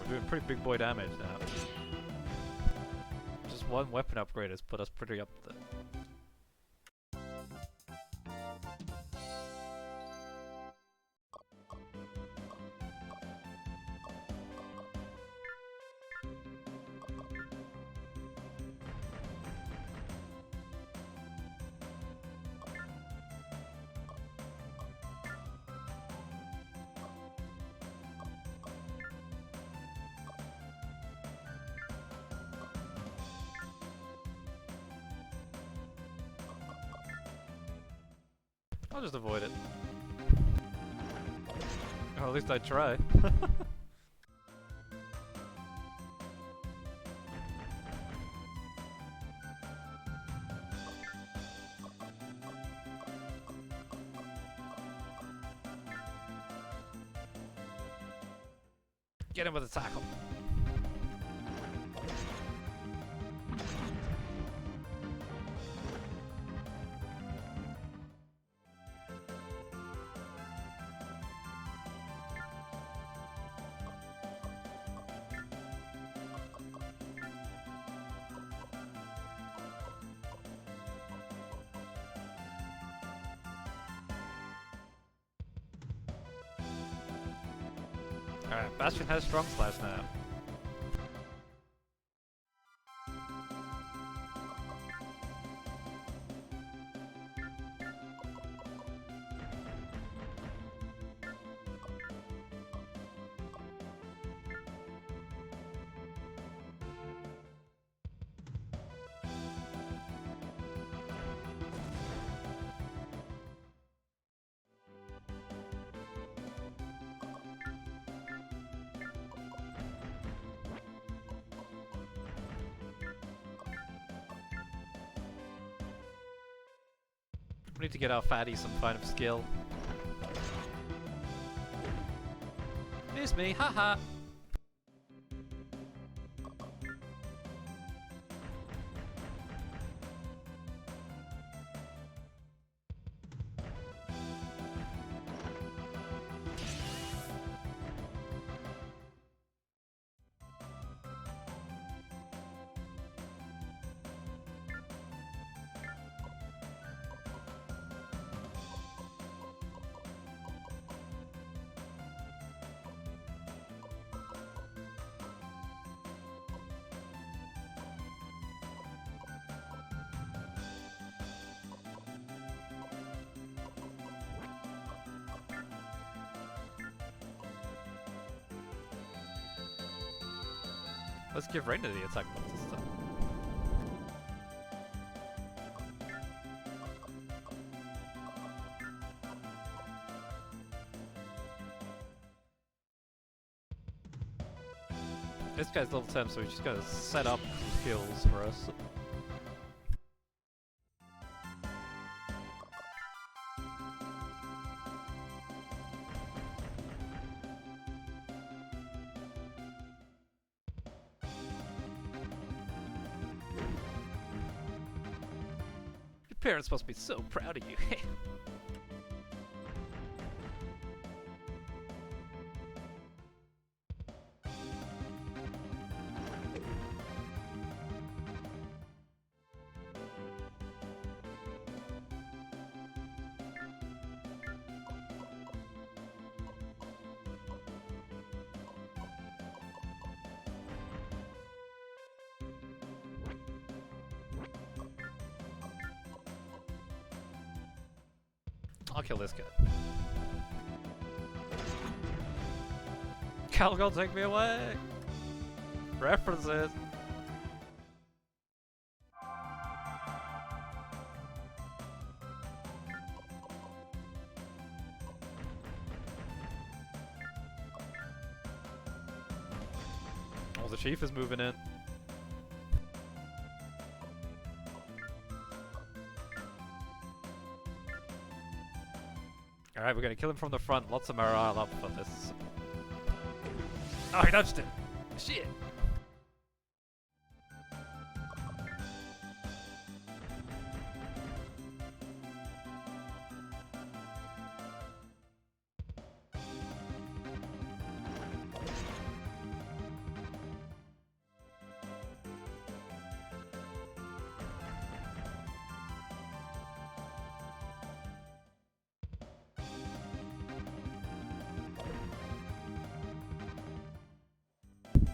We're doing pretty big boy damage now. Just one weapon upgrade has put us pretty up there. I'll just avoid it. Or at least I try. Get him with a tackle. Alright, Bastion has strong slash now. We need to get our fatty some kind of skill. Miss me, haha! Let's give rain to the attack buttons this time. This guy's level 10, so we just gotta set up kills for us. Your parents must be so proud of you. I'll kill this guy. Calgon, take me away! References! Oh, the chief is moving in. Alright, we're gonna kill him from the front. Lots of morale up for this. Oh, he dodged it! Shit!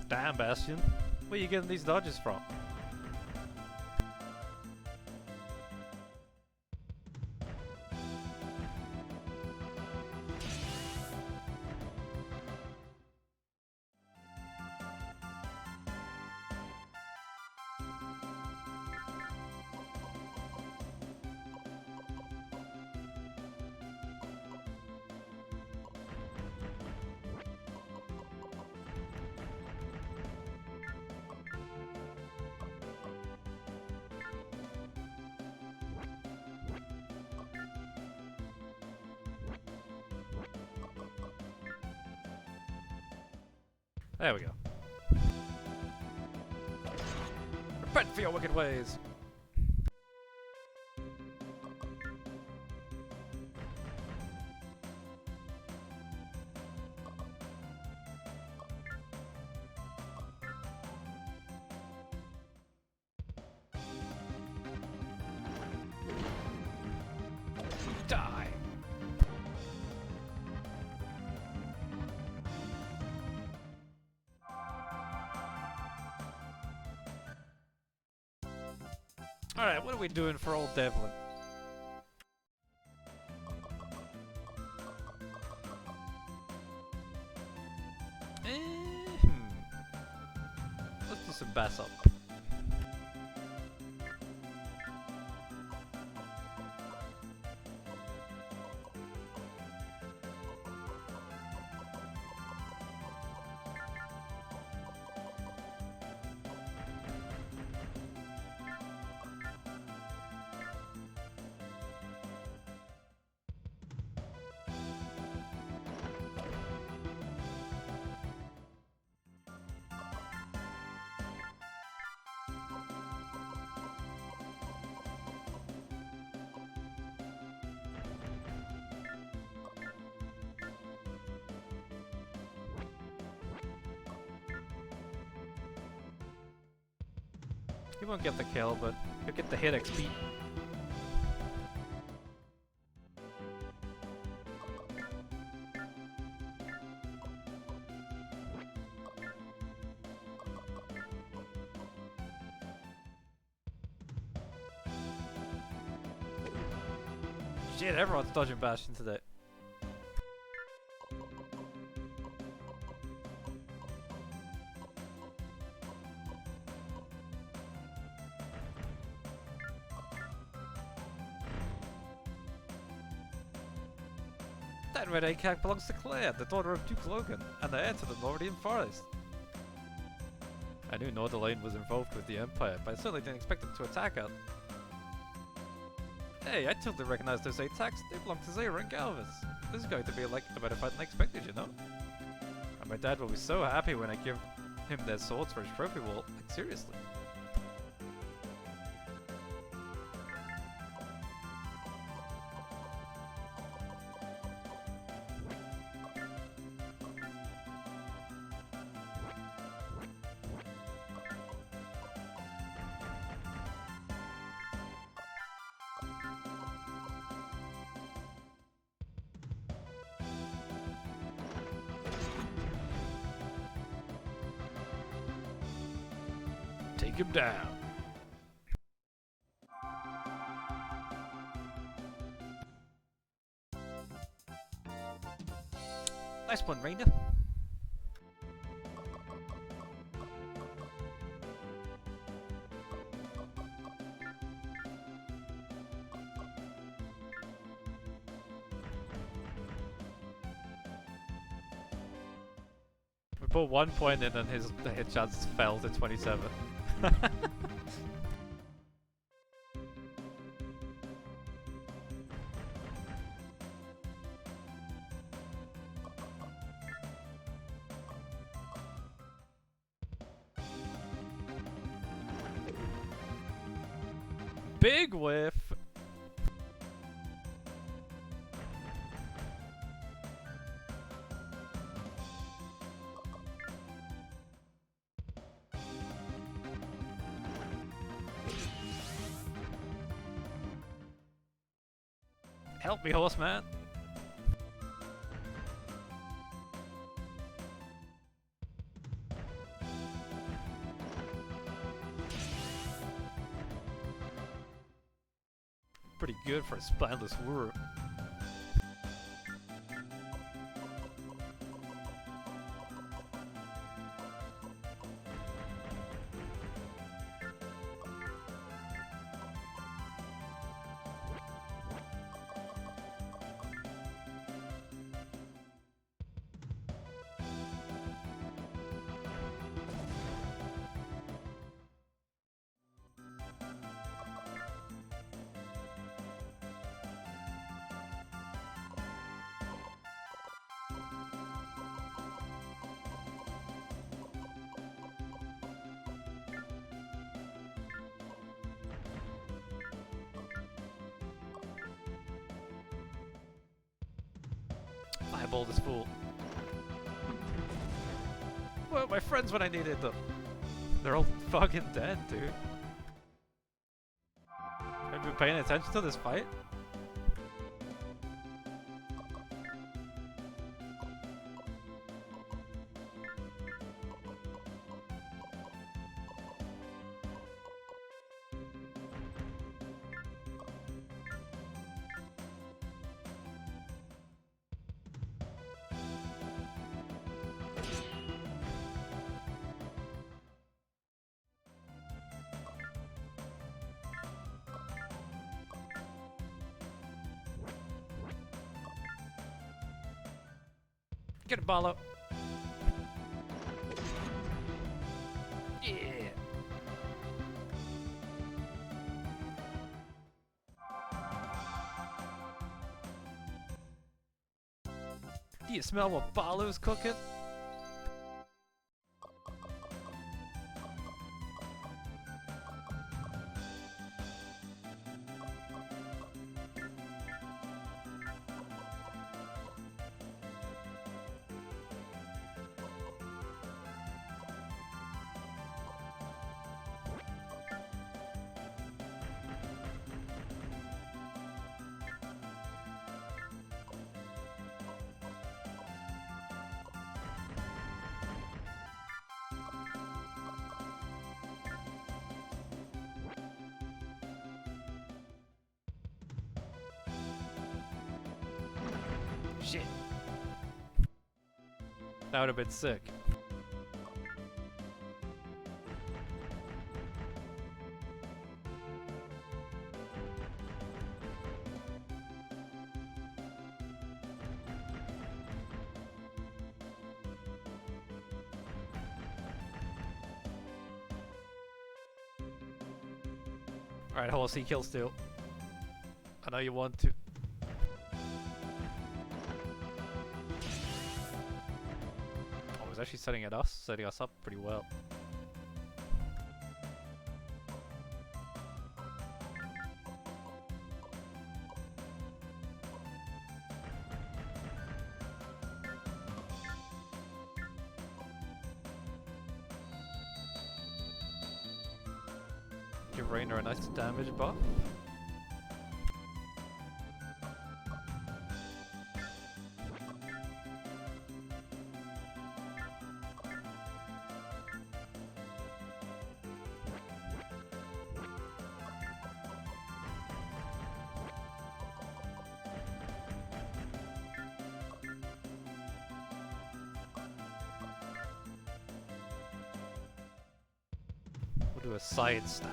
Damn, Bastion. Where are you getting these dodges from? There we go. Repent for your wicked ways! Die! Alright, what are we doing for old Devlin? Let's do some bass up. He won't get the kill, but he'll get the hit XP. Shit, everyone's dodging Bastion today. That red ACAC belongs to Claire, the daughter of Duke Logan, and the heir to the Nordian Forest. I knew Nordelaine was involved with the Empire, but I certainly didn't expect them to attack us. Hey, I totally recognize those ATACs. They belong to Zera and Galvis. This is going to be like a better fight than I expected, you know? And my dad will be so happy when I give him their swords for his trophy wall. Like, seriously. Take him down. Nice one, Raina. We put 1 point in and the hit chance fell to 27. Big whiff! Help me, horseman! Pretty good for a spineless whirr. Fireball this fool. Where are my friends when I needed them? They're all fucking dead, dude. Have you been paying attention to this fight? Get it, Barlow. Yeah. Do you smell what Barlow's cooking? Shit. That would have been sick. Alright, horsey, kill still. I know you want to. Actually setting us up pretty well. Give Rainer a nice damage buff. Do a science stab.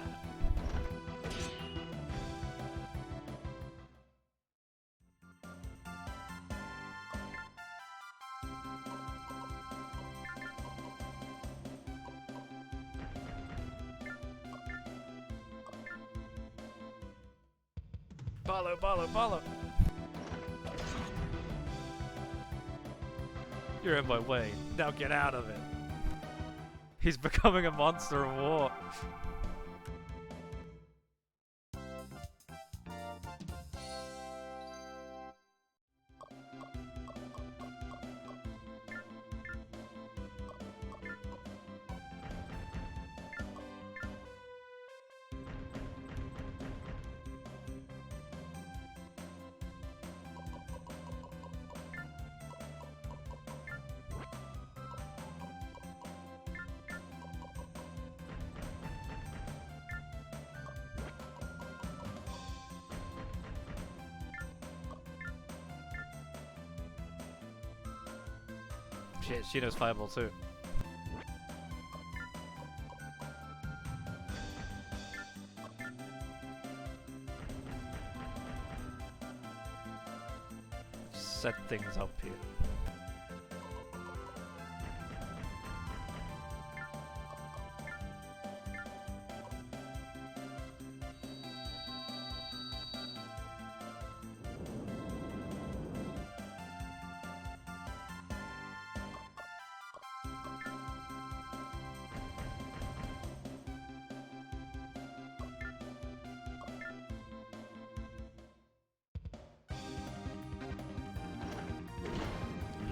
Follow, follow, follow! You're in my way. Now get out of it. He's becoming a monster of war. Shit, she knows Fireball too. Set things up here.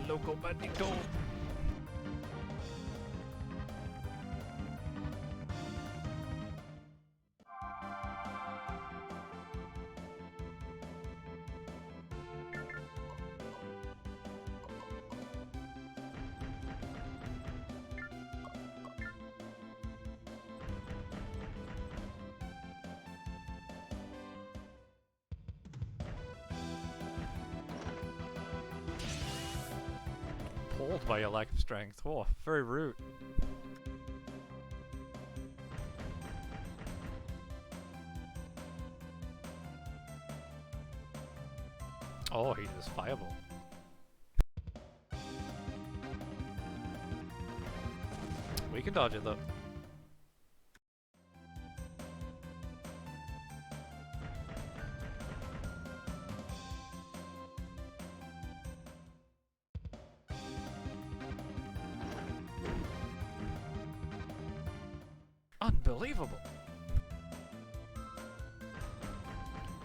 Local bandito. Appalled by your lack of strength. Oh, very rude. Oh, he is Fireball. We can dodge it though. Unbelievable.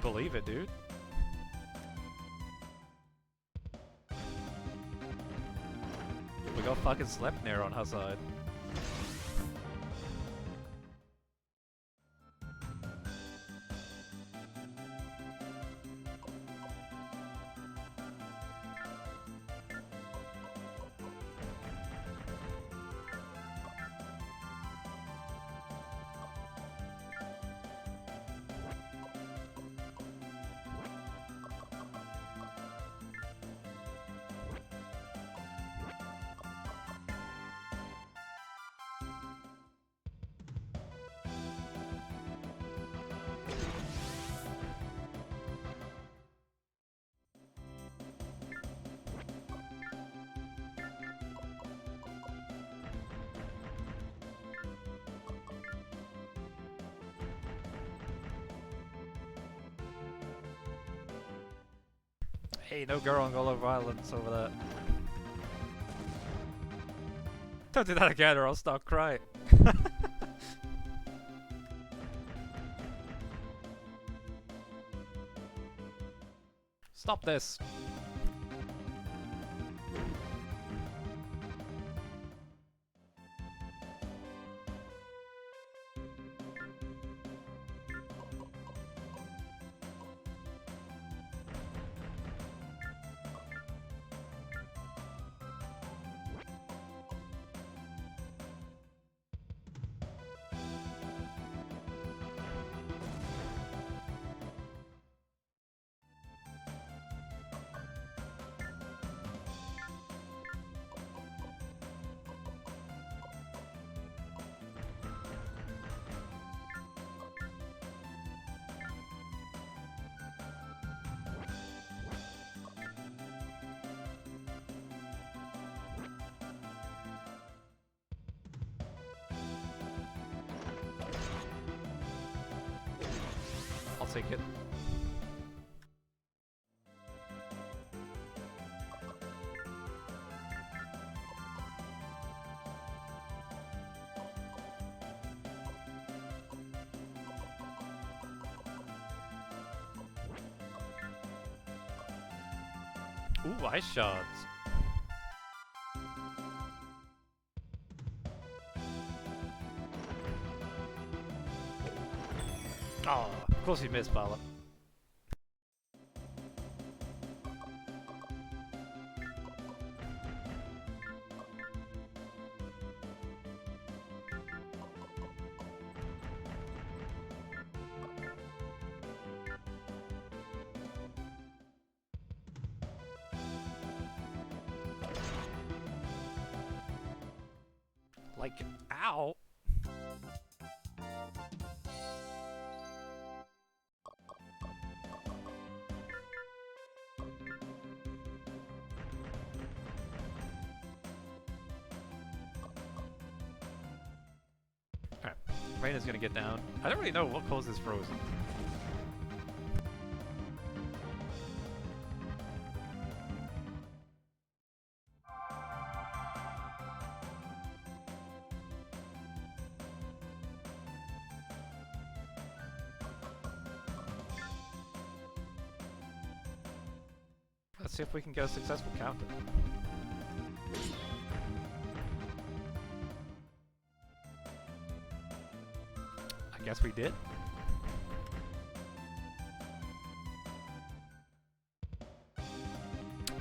Believe it, dude. We got fucking Sleipnir on her side. Hey, no girl on Golo violence over there. Don't do that again or I'll start crying. Stop this. take it. Ooh, ice shards. Oh, of course he missed, Violet. Like, ow! Alright, Rain is gonna get down. I don't really know what causes frozen. Let's see if we can get a successful counter. I guess we did.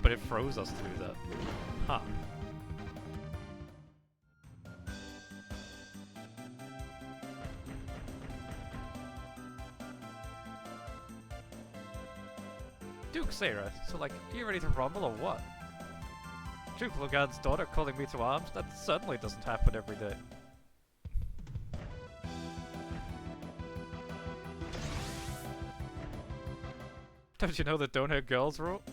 But it froze us to do that. Huh. Duke Sarah, so like, are you ready to rumble or what? Duke Logan's daughter calling me to arms? That certainly doesn't happen every day. Don't you know the don't hurt girls rule?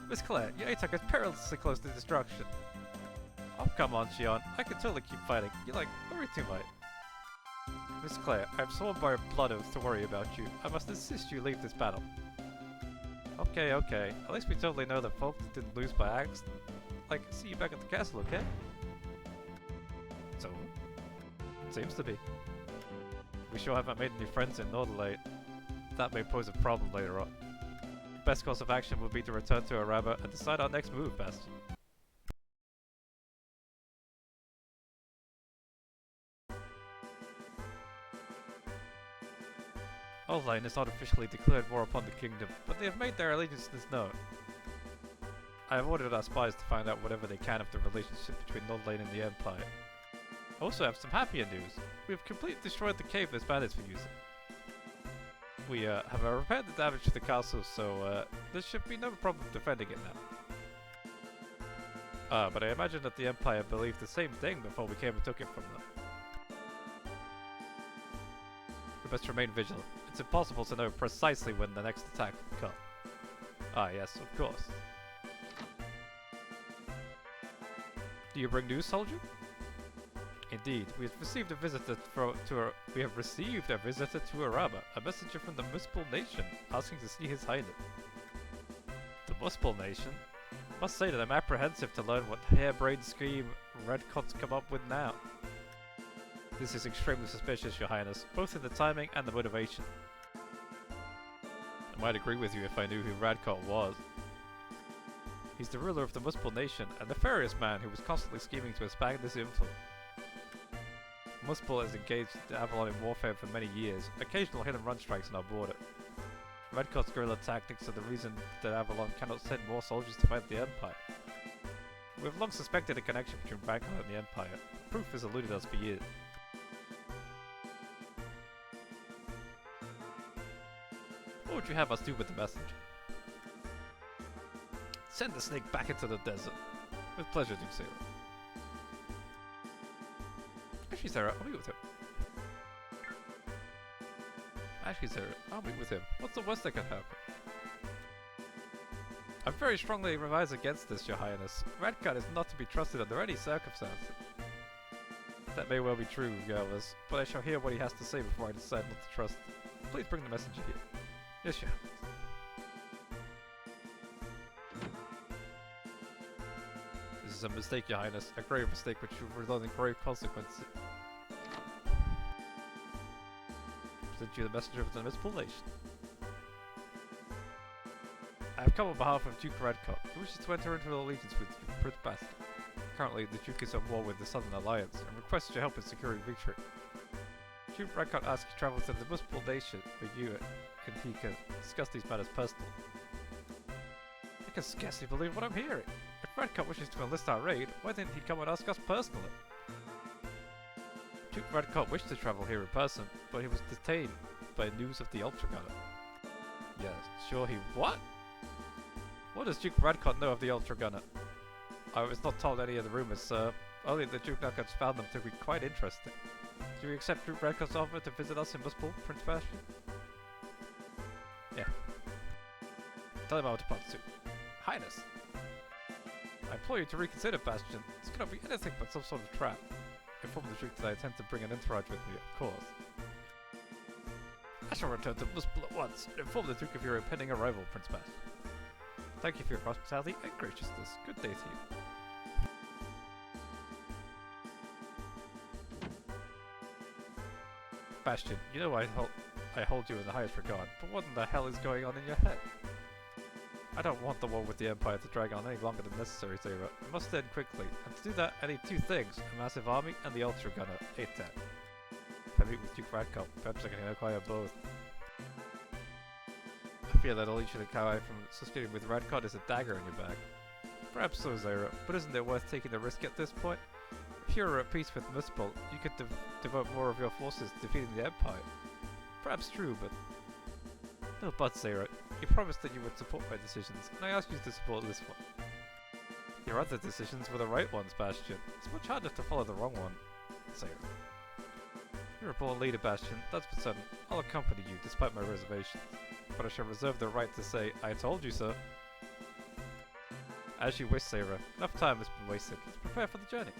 Miss Claire, your attack is perilously close to destruction. Oh, come on, Xion. I can totally keep fighting. You like, worry too much. Miss Claire, I am sworn by a blood oath to worry about you. I must insist you leave this battle. Okay, okay. At least we totally know that folks didn't lose by accident. Like, see you back at the castle, okay? So, seems to be. We sure haven't made any friends in Norderlate. That may pose a problem later on. Best course of action would be to return to Araba and decide our next move, Bastion. Oldlane has not officially declared war upon the kingdom, but they have made their allegiances known. I have ordered our spies to find out whatever they can of the relationship between Oldlane and the Empire. I also have some happier news. We have completely destroyed the cave as bandits were using. We have repaired the damage to the castle, so there should be no problem defending it now. But I imagine that the Empire believed the same thing before we came and took it from them. We must remain vigilant. It's impossible to know precisely when the next attack will come. Ah yes, of course. Do you bring news, soldier? Indeed, we have received a visitor to Araba, a messenger from the Muspel Nation, asking to see His Highness. The Muspel Nation? Must say that I'm apprehensive to learn what harebrained scheme Redcott's come up with now. This is extremely suspicious, Your Highness, both in the timing and the motivation. I might agree with you if I knew who Radcott was. He's the ruler of the Muspel Nation, a nefarious man who was constantly scheming to expand this influence. Muspel has engaged Avalon in warfare for many years, occasional hit-and-run strikes on our border. Redcott's guerrilla tactics are the reason that Avalon cannot send more soldiers to fight the Empire. We have long suspected a connection between Vanguard and the Empire. Proof has eluded us for years. What would you have us do with the message? Send the snake back into the desert. With pleasure, Duke Sarah. Actually, Sarah, I'll meet with him. Actually, Sarah, I'll meet with him. What's the worst that can happen? I very strongly advise against this, Your Highness. Radcott is not to be trusted under any circumstances. That may well be true, regardless, but I shall hear what he has to say before I decide not to trust him. Please bring the messenger here. Yes, Your Highness. This is a mistake, Your Highness. A grave mistake which will result in grave consequences. Present you the messenger of the Invisible Nation. I have come on behalf of Duke Redcott, who wishes to enter into an allegiance with Prince Bastion. Currently, the Duke is at war with the Southern Alliance and requests your help in securing victory. Duke Redcott asks you to travel to the Invisible Nation with you and he can discuss these matters personally. I can scarcely believe what I'm hearing. If Redcott wishes to enlist our raid, why didn't he come and ask us personally? Duke Redcott wished to travel here in person, but he was detained by news of the Ultra Gunner. Yeah, sure he... What? What does Duke Redcott know of the Ultra Gunner? I was not told any of the rumours, sir. Only that Duke Redcott found them to be quite interesting. Do you accept Duke Redcott's offer to visit us in Muspel, Prince Bastion? Yeah. Tell him I will depart soon. Highness! I implore you to reconsider, Bastion. This cannot be anything but some sort of trap. Inform the Duke that I intend to bring an entourage with me, of course. I shall return to Muspel at once and inform the Duke of your impending arrival, Prince Bastion. Thank you for your hospitality and graciousness. Good day to you. Bastion, you know I hold you in the highest regard, but what in the hell is going on in your head? I don't want the war with the Empire to drag on any longer than necessary, Zera. It must end quickly, and to do that I need two things, a massive army and the Ultra Gunner, ATAT. If I meet with Duke Redcott, perhaps I can acquire both. I fear that all you should acquire from associating with Redcott is a dagger in your bag. Perhaps so, Zera, but isn't it worth taking the risk at this point? If you were at peace with Muspel, you could devote more of your forces to defeating the Empire. Perhaps true, but... No buts, Zera. You promised that you would support my decisions, and I asked you to support this one. Your other decisions were the right ones, Bastion. It's much harder to follow the wrong one, Zera. You're a born leader, Bastion, that's for certain. I'll accompany you, despite my reservations. But I shall reserve the right to say, I told you so. As you wish, Zera. Enough time has been wasted. Let's prepare for the journey.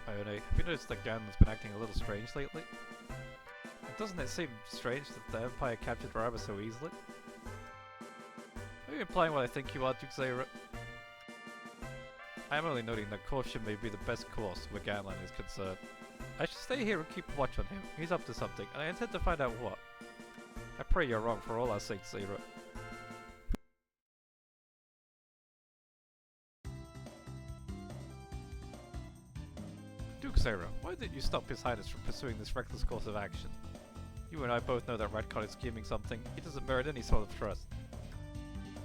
Ione, have you noticed that Ganon's been acting a little strange lately? And doesn't it seem strange that the Empire captured Rama so easily? Are you implying what I think you are, Duke Zera? I am only noting that caution may be the best course where Ganon is concerned. I should stay here and keep watch on him. He's up to something, and I intend to find out what. I pray you're wrong for all our sakes, Zera. Duke Zera, why didn't you stop His Highness from pursuing this reckless course of action? You and I both know that Redcott is scheming something. He doesn't merit any sort of trust.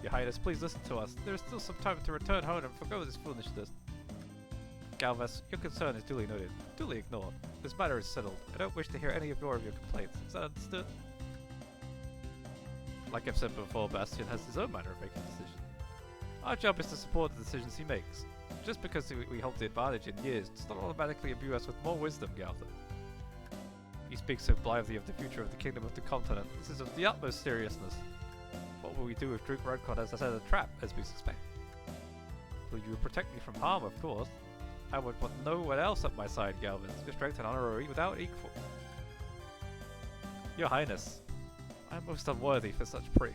Your Highness, please listen to us. There is still some time to return home and forgo this foolishness. Galvez, your concern is duly noted, duly ignored. This matter is settled. I don't wish to hear any more of your complaints. Is that understood? Like I've said before, Bastion has his own manner of making decisions. Our job is to support the decisions he makes. Just because we hold the advantage in years does not automatically imbue us with more wisdom, Galvez. You speak so blithely of the future of the Kingdom of the Continent. This is of the utmost seriousness. What will we do if Duke Redcott has set a trap, as we suspect? Will you protect me from harm, of course? I would want no one else at my side, Galvez. Your strength and honor are without equal. Your Highness, I am most unworthy for such praise.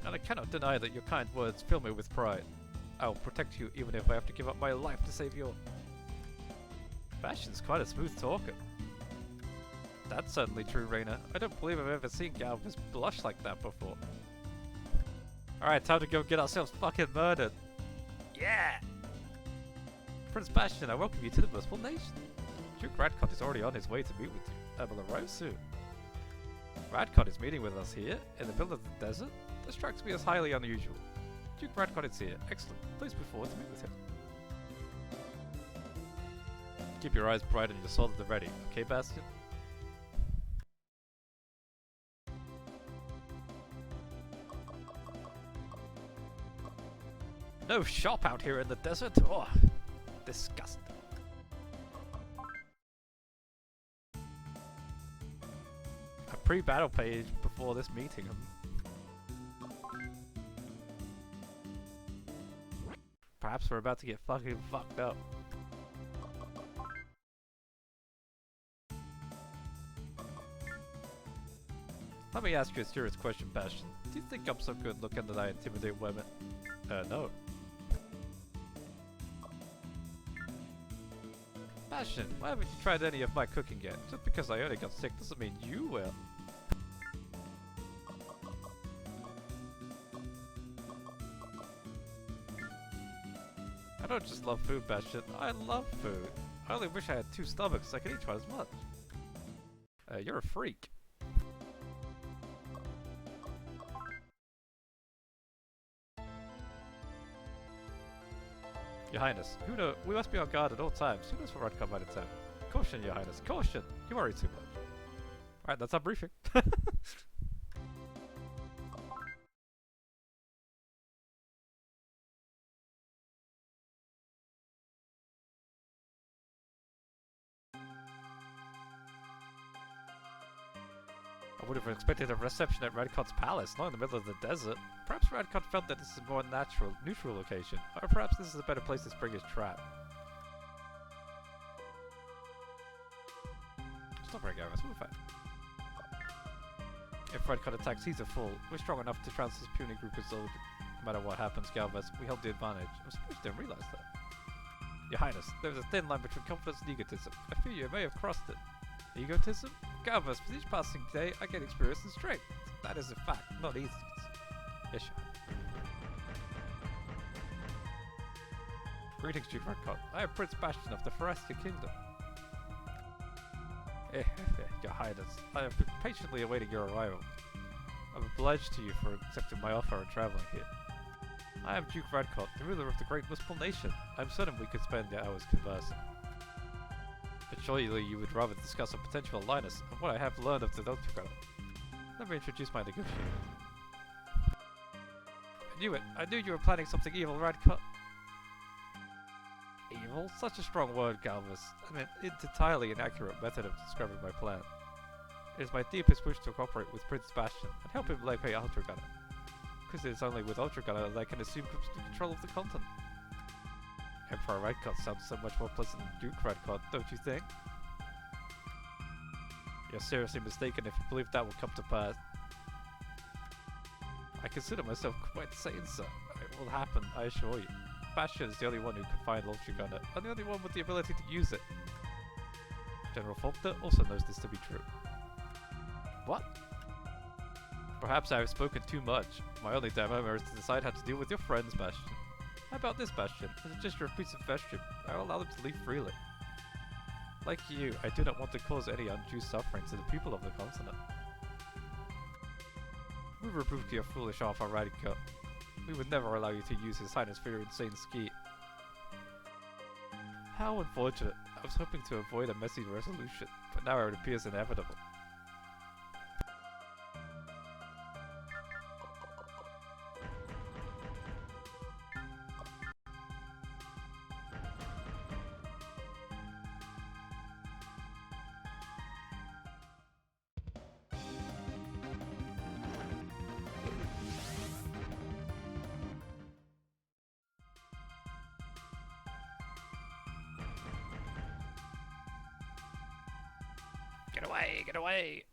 And I cannot deny that your kind words fill me with pride. I will protect you even if I have to give up my life to save yours. Bastion's quite a smooth talker. That's certainly true, Reina. I don't believe I've ever seen Galvez blush like that before. Alright, time to go get ourselves fucking murdered. Yeah! Prince Bastion, I welcome you to the Muspel Nation. Duke Redcott is already on his way to meet with you, and will arrive soon. Redcott is meeting with us here, in the middle of the desert? This strikes me as highly unusual. Duke Redcott is here. Excellent. Please be forward to meet with him. Keep your eyes bright and your sword at the ready, okay, Bastion? No shop out here in the desert? Oh, disgusting. A pre-battle page before this meeting. Perhaps we're about to get fucking fucked up. Let me ask you a serious question, Bastion. Do you think I'm so good looking that I intimidate women? No. Bastion, why haven't you tried any of my cooking yet? Just because I only got sick doesn't mean you will. I don't just love food, Bastion. I love food. I only wish I had 2 stomachs so I could eat twice as much. You're a freak. Your Highness, who knows? We must be on guard at all times. Who knows what Redcon might attempt? Caution, Your Highness. Caution! You worry too much. Alright, that's our briefing. I would have expected a reception at Radcon's palace, not in the middle of the desert. Perhaps Radcon felt that this is a more neutral location, or perhaps this is a better place to spring his trap. Stop right, Gareth, we'll fight. If Radcon attacks, he's a fool. We're strong enough to trounce this puny group of soldiers. No matter what happens, Galvez, we held the advantage. I'm surprised you didn't realize that. Your Highness, there's a thin line between confidence and egotism. I fear you may have crossed it. Egotism? Galvez, with each passing day, I get experience and strength. That is a fact, not easy. Yes, sure. Greetings, Duke Redcon. I am Prince Bastion of the Forestier Kingdom. Your Highness, I have been patiently awaiting your arrival. I'm obliged to you for accepting my offer and traveling here. I am Duke Redcon, the ruler of the great Muspel nation. I'm certain we could spend the hours conversing. But surely you would rather discuss a potential alliance and what I have learned of the Vtuber. Let me introduce my negotiator. I knew it! I knew you were planning something evil, Radcon! Evil? Such a strong word, Galvez. I mean, it's entirely inaccurate method of describing my plan. It is my deepest wish to cooperate with Prince Bastion and help him lay pay Ultra Gunner. Because it is only with Ultra Gunner that I can assume complete control of the continent. Emperor Redcon sounds so much more pleasant than Duke Redcon, don't you think? You're seriously mistaken if you believe that will come to pass. I consider myself quite sane, sir. It will happen, I assure you. Bastion is the only one who can find Ultra Gunner, and the only one with the ability to use it. General Faulkner also knows this to be true. What? Perhaps I have spoken too much. My only dilemma is to decide how to deal with your friends, Bastion. How about this, Bastion? As a gesture of peace and friendship, I will allow them to leave freely. Like you, I do not want to cause any undue suffering to the people of the continent. We rebuke your foolish offer, Radicus. We would never allow you to use His Highness for your insane scheme. How unfortunate. I was hoping to avoid a messy resolution, but now it appears inevitable. Get away! Get away!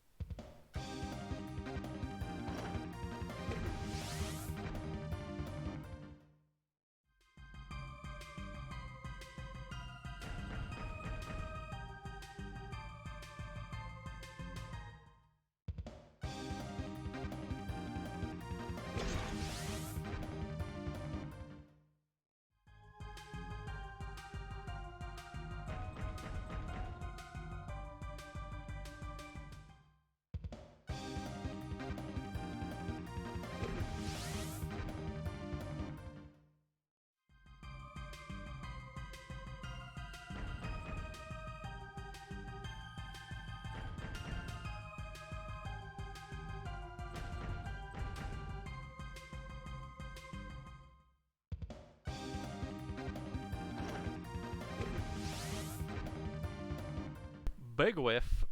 Big whiff.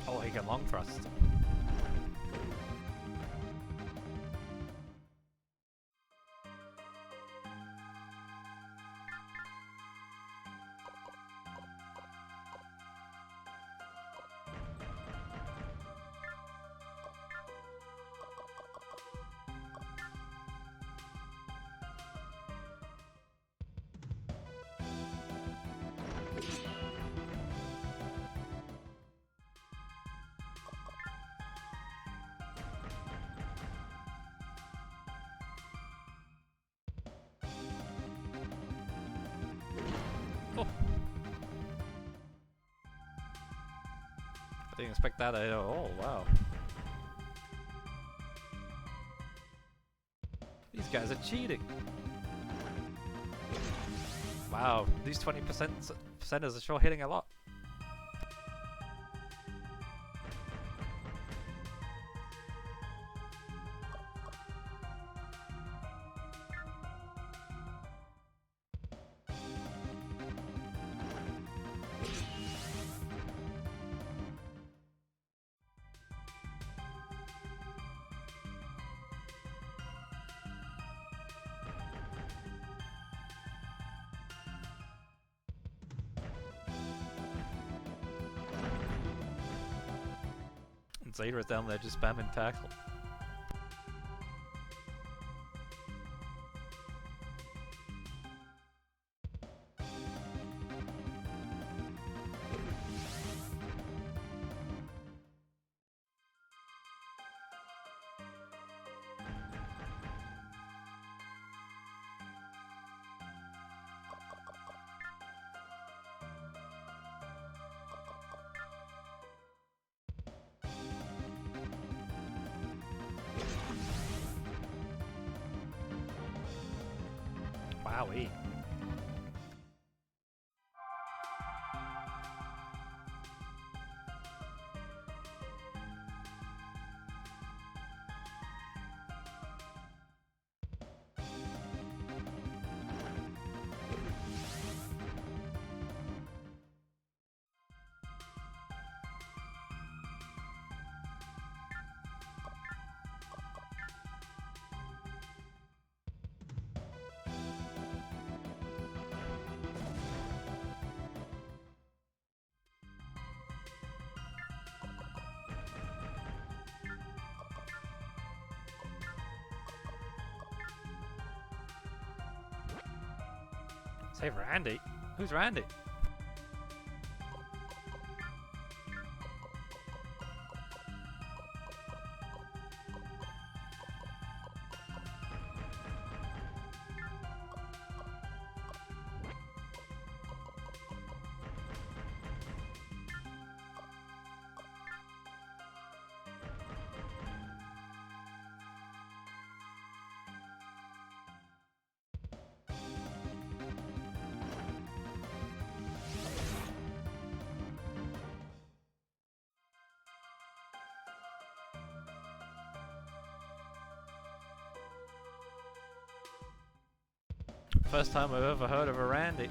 Oh, he can long thrust. Oh. I didn't expect that at all. Oh, wow. These guys are cheating. Wow, these 20%ers are sure hitting a lot. And Zayra's down there just spamming tackle. Wowee. Save Randy? Who's Randy? First time I've ever heard of a Randy.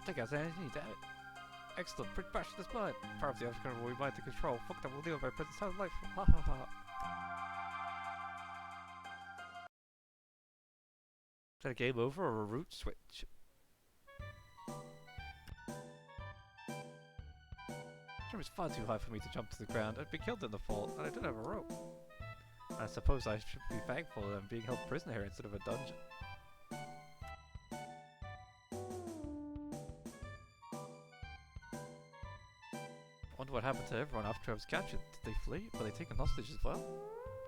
Take out energy, damn it. Excellent, bring Bastion this mine. Power of the Overcurrent will be mine to control. Fuck that, will deal with my present sound life. Ha ha ha. Is that a game over or a root switch? The jump is far too high for me to jump to the ground. I'd be killed in the fall, and I don't have a rope. I suppose I should be thankful that I'm being held prisoner here instead of a dungeon. I wonder what happened to everyone after I was captured. Did they flee? Were they taken hostage as well?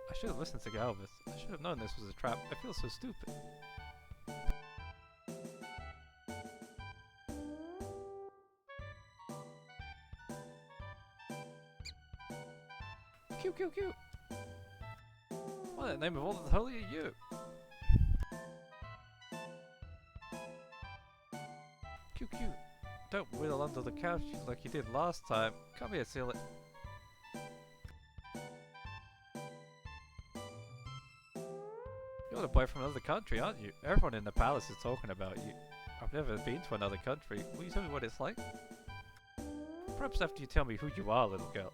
I should have listened to Galvez. I should have known this was a trap. I feel so stupid. Q. What in the name of all the holy are you? Q. Don't whittle under the couch like you did last time. Come here, silly. You're the boy from another country, aren't you? Everyone in the palace is talking about you. I've never been to another country. Will you tell me what it's like? Perhaps after you tell me who you are, little girl.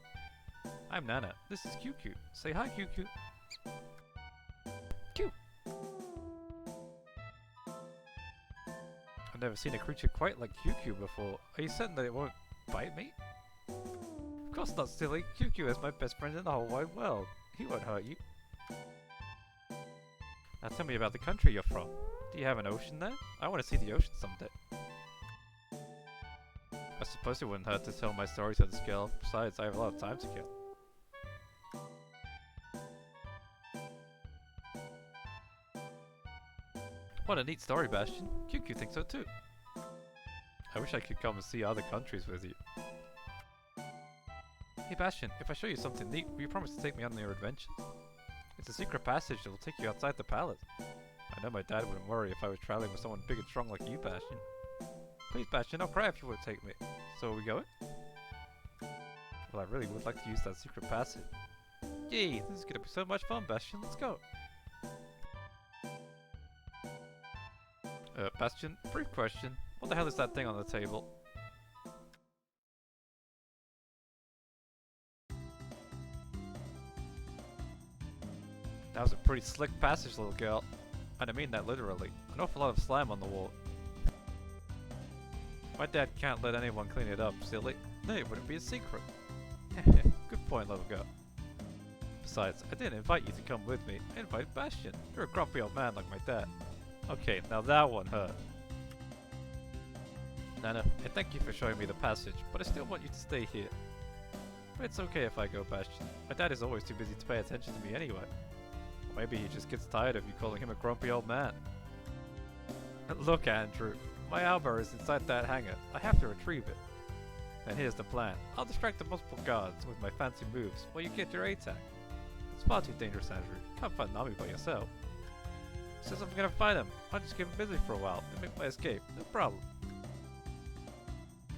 I'm Nana. This is QQ. Say hi, QQ. Q! I've never seen a creature quite like QQ before. Are you certain that it won't bite me? Of course not, silly. QQ is my best friend in the whole wide world. He won't hurt you. Now tell me about the country you're from. Do you have an ocean there? I want to see the ocean someday. I suppose it wouldn't hurt to tell my story to this girl. Besides, I have a lot of time to kill. What a neat story, Bastion. QQ thinks so too. I wish I could come and see other countries with you. Hey Bastion, if I show you something neat, will you promise to take me on your adventures? It's a secret passage that will take you outside the palace. I know my dad wouldn't worry if I was traveling with someone big and strong like you, Bastion. Please, Bastion, I'll cry if you won't take me. So are we going? Well, I really would like to use that secret passage. Yay, this is gonna be so much fun, Bastion. Let's go. Bastion, brief question. What the hell is that thing on the table? That was a pretty slick passage, little girl. And I mean that literally. An awful lot of slime on the wall. My dad can't let anyone clean it up, silly. No, it wouldn't be a secret. Good point, little girl. Besides, I didn't invite you to come with me. I invited Bastion. You're a grumpy old man like my dad. Okay, now that one hurt. Nana, I thank you for showing me the passage, but I still want you to stay here. But it's okay if I go, Bastion. My dad is always too busy to pay attention to me anyway. Or maybe he just gets tired of you calling him a grumpy old man. Look, Andrew, my armor is inside that hangar. I have to retrieve it. Then here's the plan. I'll distract the multiple guards with my fancy moves while you get your A-tag. It's far too dangerous, Andrew. You can't find Nami by yourself. Says I'm gonna find him. I'll just keep him busy for a while and make my escape. No problem.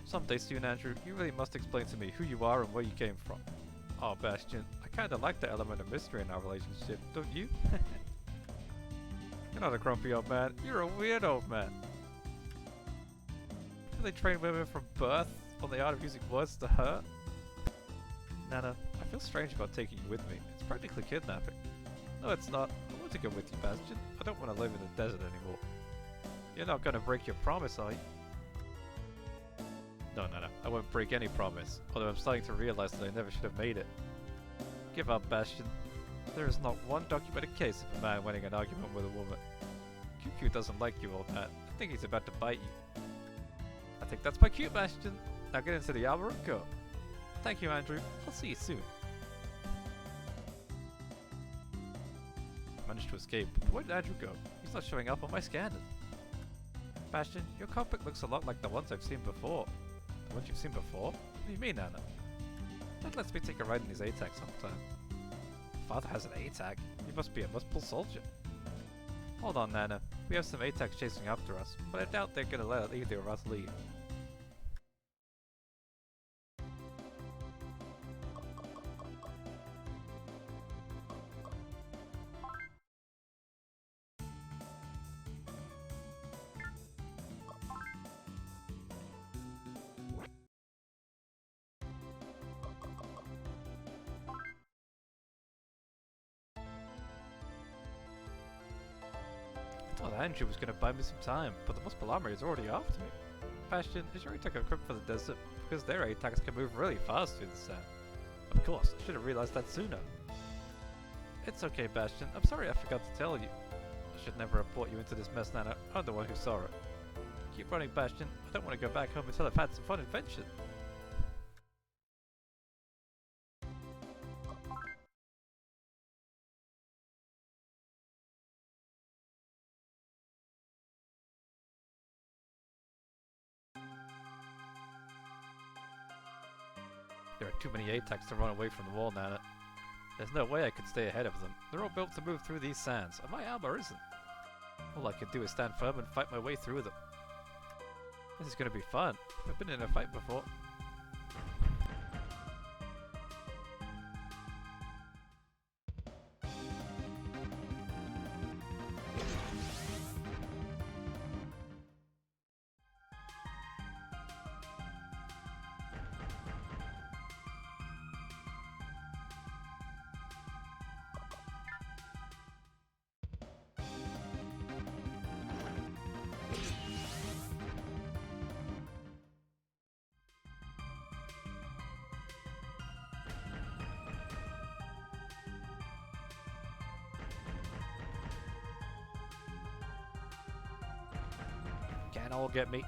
Someday soon, Andrew, you really must explain to me who you are and where you came from. Oh, Bastion, I kinda like the element of mystery in our relationship, don't you? You're not a grumpy old man, you're a weird old man. Do they train women from birth on the art of using words to hurt? Nana, I feel strange about taking you with me. It's practically kidnapping. No, it's not. I want to go with you, Bastion. I don't want to live in the desert anymore. You're not gonna break your promise, are you? No. I won't break any promise. Although I'm starting to realize that I never should have made it. Give up, Bastion. There is not one documented case of a man winning an argument with a woman. QQ doesn't like you, old man. I think he's about to bite you. I think that's my cue, Bastion. Now get into the armor and go. Thank you, Andrew. I'll see you soon. Managed to escape, but where did Andrew go? He's not showing up on my scanners. Bastion, your cockpit looks a lot like the ones I've seen before. The ones you've seen before? What do you mean, Anna? Dad lets me take a ride in his A-tag sometime. Father has an A-tag? He must be a must-pull soldier. Hold on, Nana. We have some A-tags chasing after us, but I doubt they're gonna let either of us leave. Andrew was gonna buy me some time, but the Muspel army is already after me. Bastion, is your ATAC equipped for the desert? Because their ATACs can move really fast through the sand. Of course, I should have realized that sooner. It's okay, Bastion. I'm sorry I forgot to tell you. I should never have brought you into this mess, Nana. I'm the one who saw it. Keep running, Bastion. I don't want to go back home until I've had some fun adventures. There are too many ATACs to run away from the wall, Nana. There's no way I could stay ahead of them. They're all built to move through these sands, and my armor isn't. All I can do is stand firm and fight my way through them. This is gonna be fun. I've been in a fight before. Can't all get me.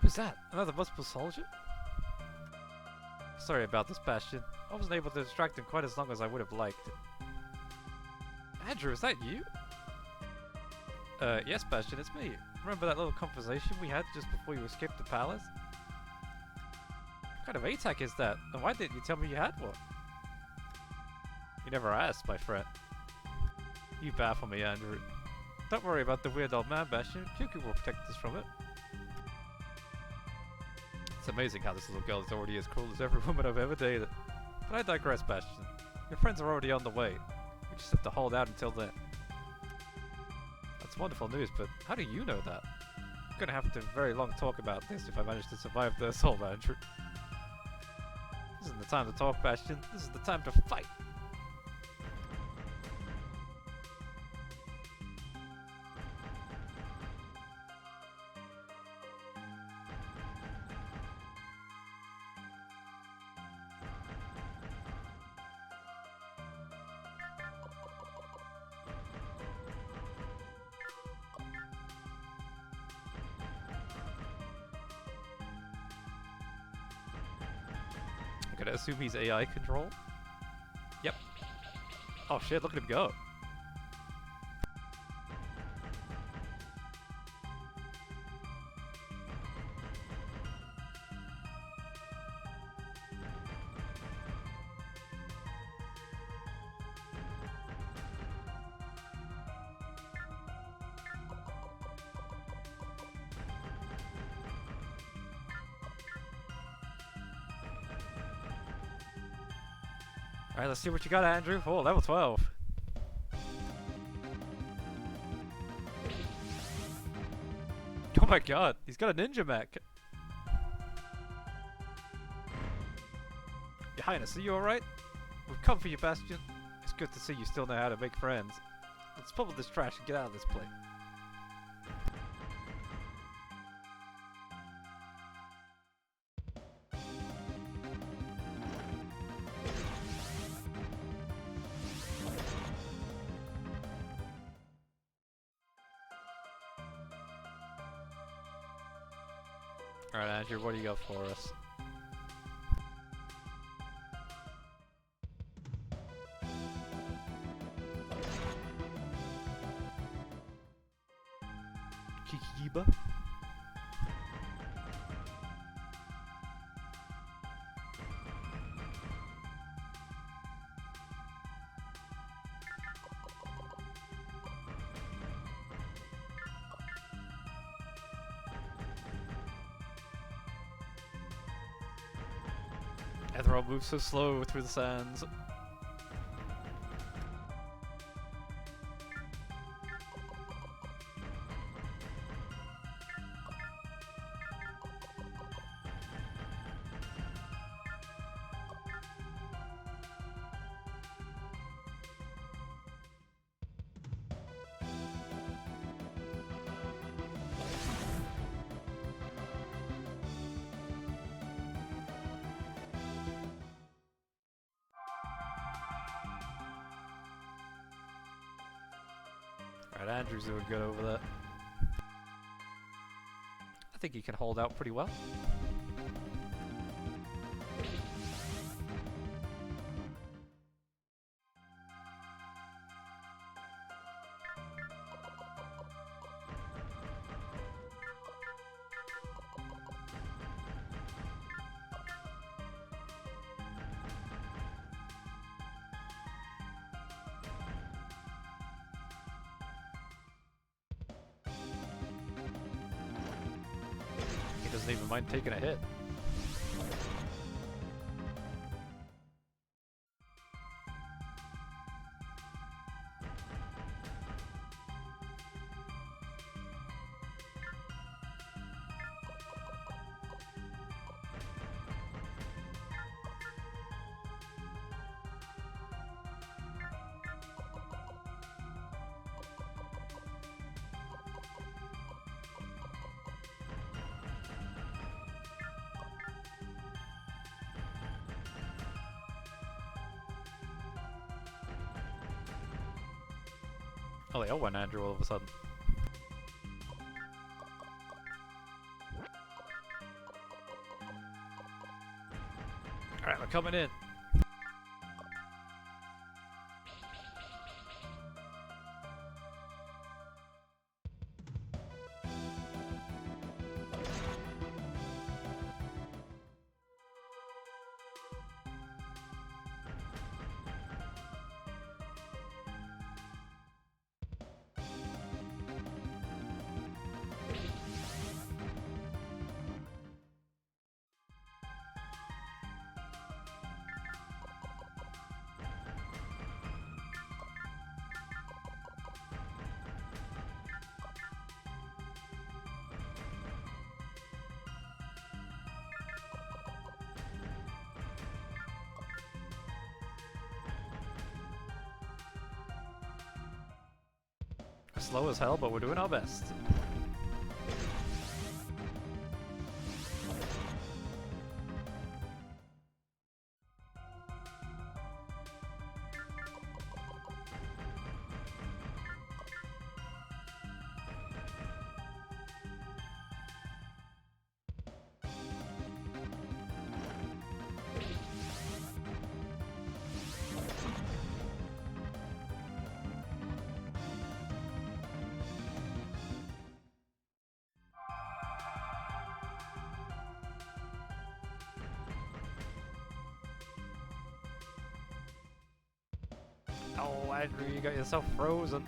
Who's that? Another Muspel soldier? Sorry about this, Bastion. I wasn't able to distract him quite as long as I would have liked. Andrew, is that you? Yes, Bastion, it's me. Remember that little conversation we had just before you escaped the palace? What kind of ATAC is that? And why didn't you tell me you had one? You never asked, my friend. You baffle me, Andrew. Don't worry about the weird old man, Bastion. Cuckoo will protect us from it. It's amazing how this little girl is already as cruel as every woman I've ever dated. But I digress, Bastion. Your friends are already on the way. We just have to hold out until then. That's wonderful news, but how do you know that? I'm gonna have to very long talk about this if I manage to survive the assault, Andrew. This isn't the time to talk, Bastion. This is the time to fight! I'm gonna assume he's AI control. Yep. Oh shit, look at him go. Alright, let's see what you got, Andrew. Oh, level 12. Oh my god, he's got a ninja mech. Your Highness, are you alright? We've come for you, Bastion. It's good to see you still know how to make friends. Let's pummel this trash and get out of this place. Alright, Andrew, what do you got for us? Kikiba? Etherol moves so slow through the sands. Alright, Andrew's doing good over there. I think he can hold out pretty well. Doesn't even mind taking a hit. Oh, they all went Andrew all of a sudden. Alright, we're coming in. Slow as hell, but we're doing our best. Oh, Andrew, you got yourself frozen.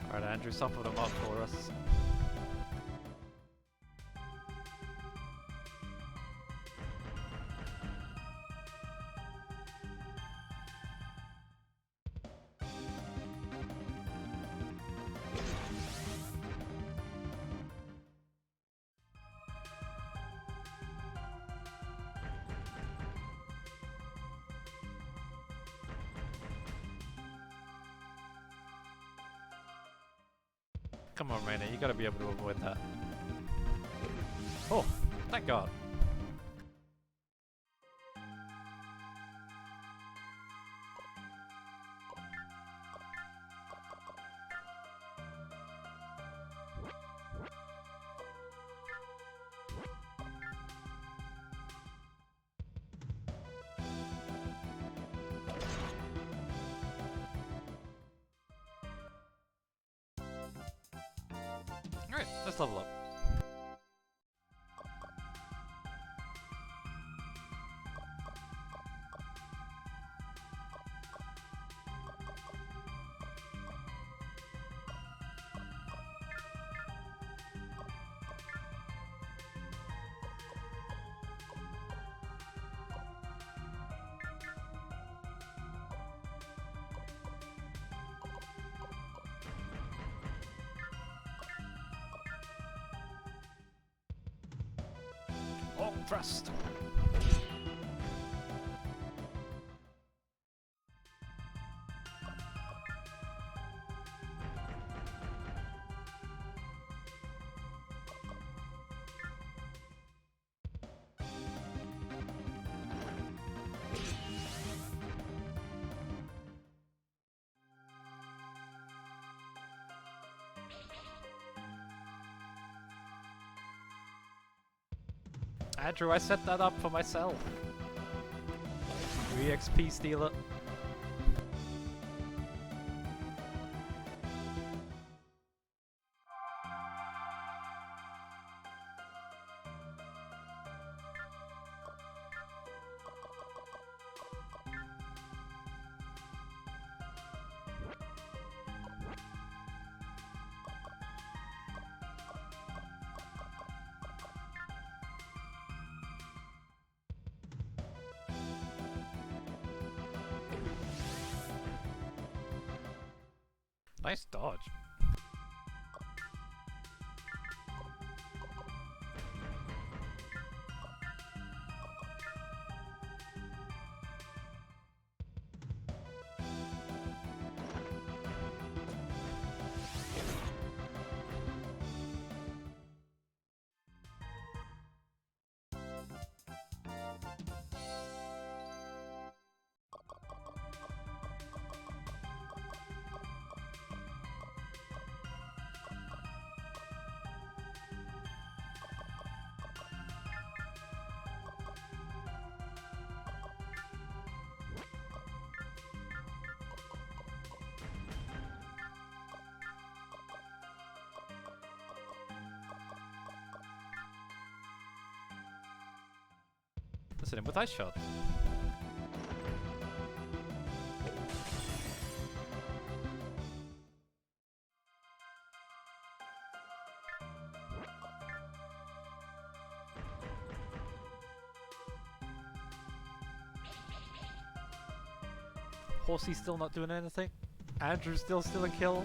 Alright, Andrew, soften them up for us. Come on, Rainer, you gotta be able to avoid that. Oh, thank God. Alright, let's level up. Long thrust. Andrew, I set that up for myself. EXP stealer. Nice dodge. Listen in with ice shots. Horsey's still not doing anything. Andrew's still stealing kills.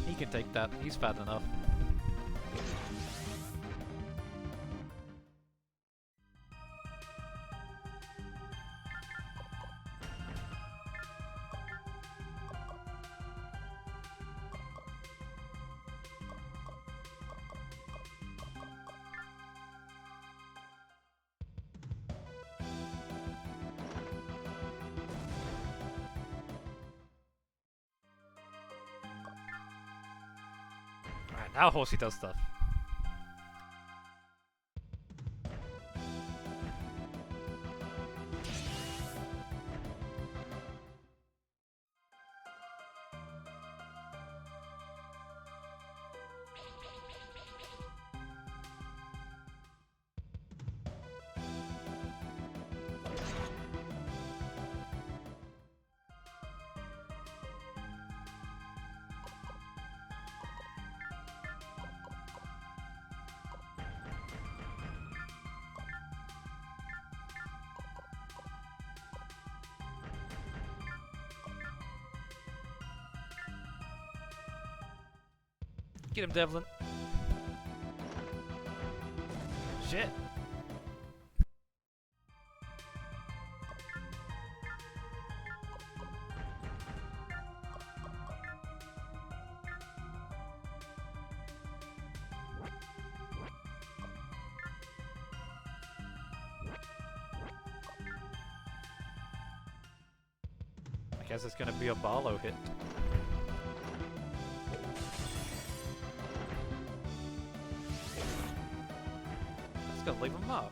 He can take that, he's fat enough. Alright, now Horsey does stuff. Get him, Devlin. Shit. I guess it's gonna be a Barlow hit. It's gonna leave a mark.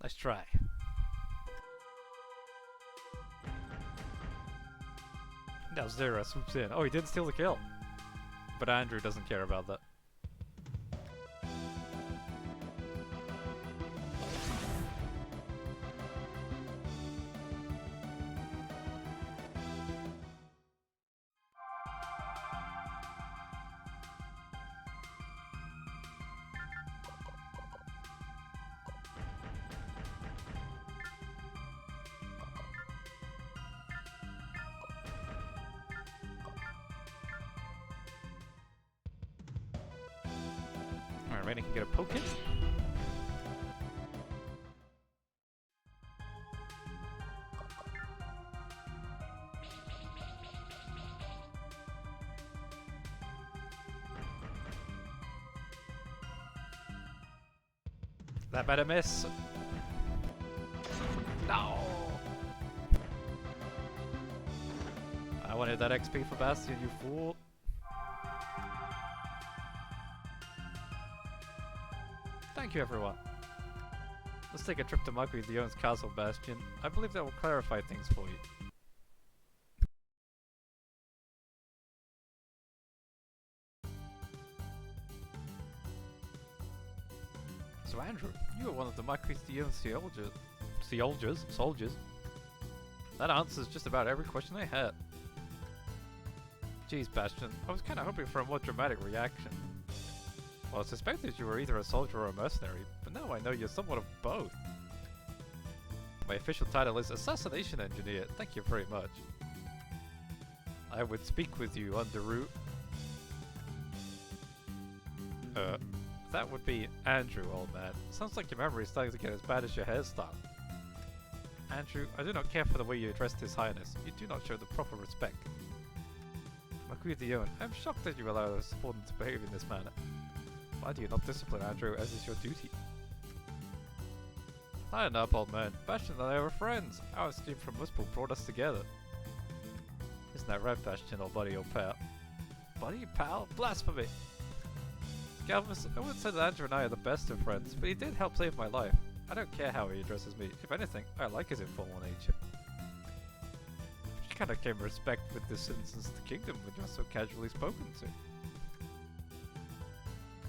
Nice try. Now Zera swoops in. Oh, he didn't steal the kill. But Andrew doesn't care about that. Alright, Rainy can get a poke hit. That better miss. No! I wanted that XP for Bastion, you fool. Thank you, everyone. Let's take a trip to Mugby the Owens Castle, Bastion. I believe that will clarify things for you. So Andrew, you are one of the Mugby the Owens soldiers. That answers just about every question I had. Jeez, Bastion, I was kinda hoping for a more dramatic reaction. Well, I suspected you were either a soldier or a mercenary, but now I know you're somewhat of both. My official title is Assassination Engineer, thank you very much. I would speak with you under route. That would be Andrew, old man. Sounds like your memory is starting to get as bad as your hairstyle. Andrew, I do not care for the way you addressed His Highness. You do not show the proper respect. Mugby the Owens, I am shocked that you allow a subordinate to behave in this manner. Why do you not discipline Andrew as is your duty? Lighten up, old man. Bastion and I were friends. Our escape from Wistful brought us together. Isn't that right, Bastion, old buddy, old pal? Buddy, pal? Blasphemy! Galvus, I wouldn't say that Andrew and I are the best of friends, but he did help save my life. I don't care how he addresses me. If anything, I like his informal nature. You kinda came respect with the citizens of the kingdom when you're so casually spoken to.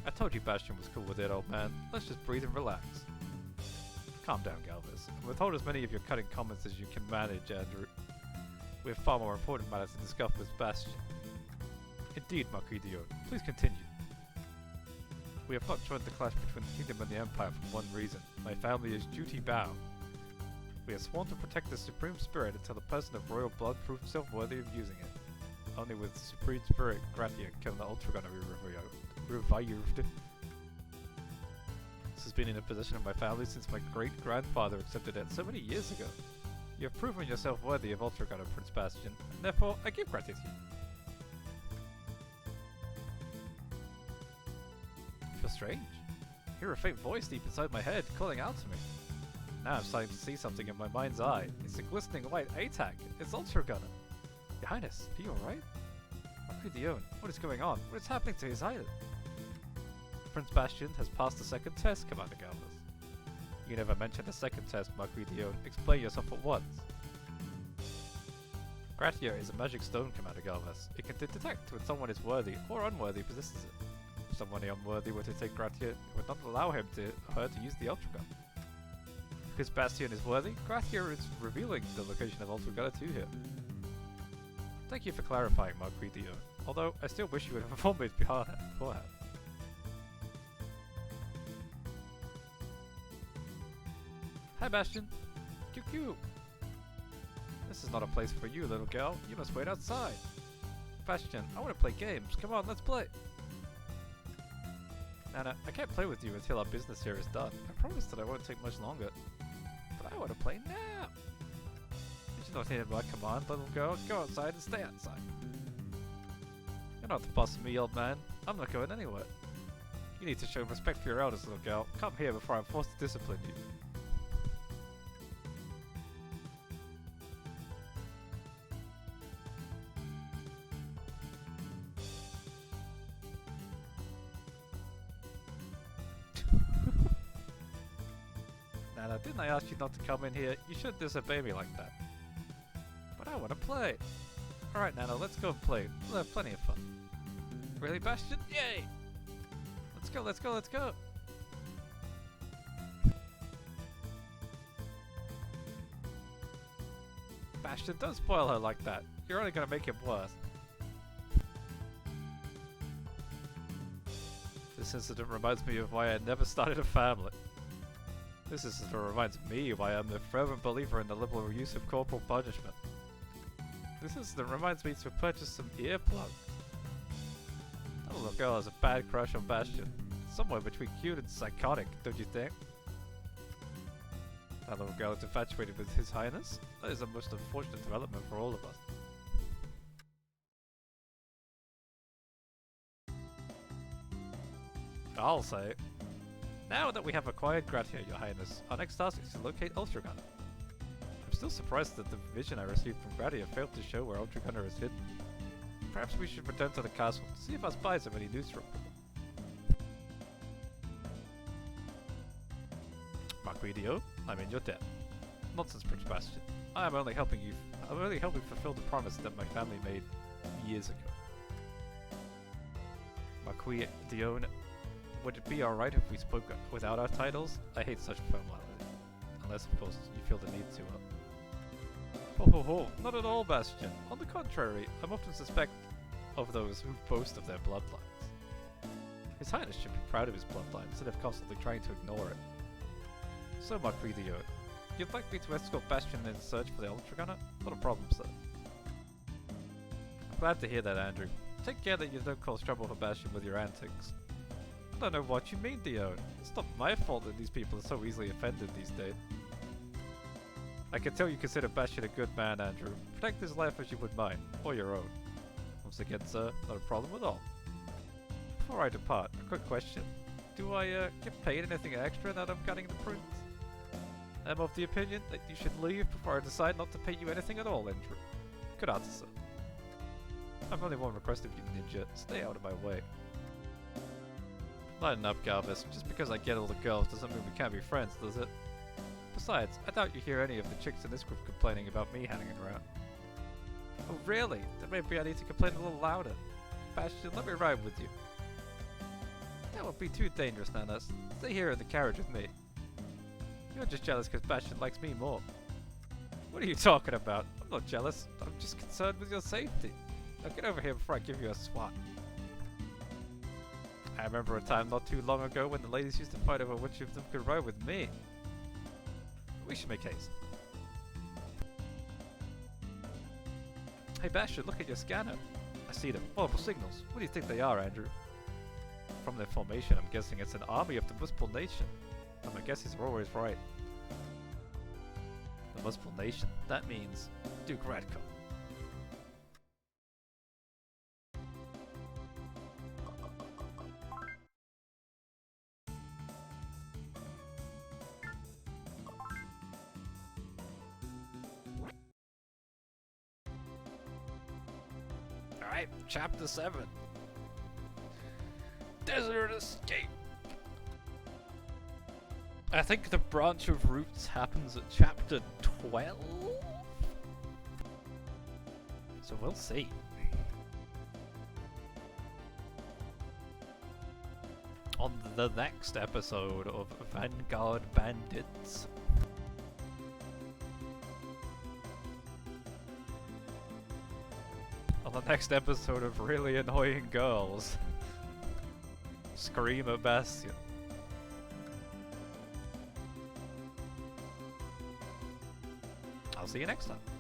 I told you Bastion was cool with it, old man. Let's just breathe and relax. Calm down, Galvus. Withhold as many of your cutting comments as you can manage, Andrew. We have far more important matters to discuss with Bastion. Indeed, Mugby the Owens. Please continue. We have not joined the clash between the kingdom and the empire for one reason. My family is duty bound. We have sworn to protect the supreme spirit until the person of royal blood proves himself worthy of using it. Only with the supreme spirit, Gratia, can the Ultra Gunner be revived. This has been in the possession of my family since my great-grandfather accepted it so many years ago. You have proven yourself worthy of Ultra Gunner, Prince Bastion, and therefore I give gratitude. I feel strange. I hear a faint voice deep inside my head calling out to me. Now I'm starting to see something in my mind's eye. It's a glistening white ATAC. It's Ultra Gunner. Your Highness, are you alright? Mugby the Owens, what is going on? What is happening to his island? Prince Bastion has passed the second test, Commander Galvus. You never mentioned the second test, Mugby the Owens. Explain yourself at once. Gratia is a magic stone, Commander Galvez. It can detect when someone is worthy or unworthy possesses it. If someone unworthy were to take Gratia, it would not allow her to use the Ultra Gun. Because Bastion is worthy, Gratia is revealing the location of Ultra Gunner to her. Thank you for clarifying, Marquis Dio. Although, I still wish you would have informed me beforehand. Hi, Bastion. QQ. This is not a place for you, little girl. You must wait outside. Bastion, I want to play games. Come on, let's play. Nana, I can't play with you until our business here is done. I promise that I won't take much longer. But I want to play now. Did you not hear my command, little girl? Go outside and stay outside. You're not the boss of me, old man. I'm not going anywhere. You need to show respect for your elders, little girl. Come here before I'm forced to discipline you. Nana, didn't I ask you not to come in here? You shouldn't disobey me like that. But I want to play. Alright, Nana, let's go and play. We'll have plenty of fun. Really, Bastion? Yay! Let's go, let's go, let's go! Bastion, don't spoil her like that. You're only gonna make it worse. This incident reminds me of why I never started a family. This incident reminds me why I'm a fervent believer in the liberal use of corporal punishment. This incident reminds me to purchase some earplugs. That little girl has a bad crush on Bastion. Somewhere between cute and psychotic, don't you think? That little girl is infatuated with His Highness? That is a most unfortunate development for all of us. I'll say. Now that we have acquired Gratia, Your Highness, our next task is to locate Ultra Gunner. I'm still surprised that the vision I received from Gratia failed to show where Ultra Gunner is hidden. Perhaps we should return to the castle to see if our spies have any news from him. Marquis Dio, I'm in your debt. Nonsense, Prince Bastion. I am only helping fulfill the promise that my family made years ago. Marquis Dione, would it be alright if we spoke without our titles? I hate such formality. Unless, of course, you feel the need to. Ho ho ho, not at all, Bastion. On the contrary, I'm often suspect of those who boast of their bloodlines. His Highness should be proud of his bloodline instead of constantly trying to ignore it. So, Marquis Dione, you'd like me to escort Bastion in search for the Ultra Gunner? Not a problem, sir. I'm glad to hear that, Andrew. Take care that you don't cause trouble for Bastion with your antics. I don't know what you mean, Dione. It's not my fault that these people are so easily offended these days. I can tell you consider Bastion a good man, Andrew. Protect his life as you would mine, or your own. Once again, sir, not a problem at all. Before I depart, a quick question. Do I get paid anything extra now that I'm cutting the prints? I'm of the opinion that you should leave before I decide not to pay you anything at all, Andrew. Good answer, sir. I've only one request of you, Ninja. Stay out of my way. Lighten up, Galvez. Just because I get all the girls doesn't mean we can't be friends, does it? Besides, I doubt you hear any of the chicks in this group complaining about me hanging around. Oh really? Then maybe I need to complain a little louder. Bastion, let me ride with you. That would be too dangerous, Nana. Stay here in the carriage with me. You're just jealous because Bastion likes me more. What are you talking about? I'm not jealous. I'm just concerned with your safety. Now get over here before I give you a swat. I remember a time not too long ago when the ladies used to fight over which of them could ride with me. We should make haste. Hey Bastion, look at your scanner. I see them. Multiple signals. What do you think they are, Andrew? From their formation, I'm guessing it's an army of the Muspel Nation. And my guesses are always right. The Muspel Nation. That means Duke Radcom. Alright, Chapter 7. Desert Escape. I think the branch of roots happens at Chapter 12? So we'll see. On the next episode of Vanguard Bandits. On the next episode of Really Annoying Girls. Screamer Bastion. I'll see you next time.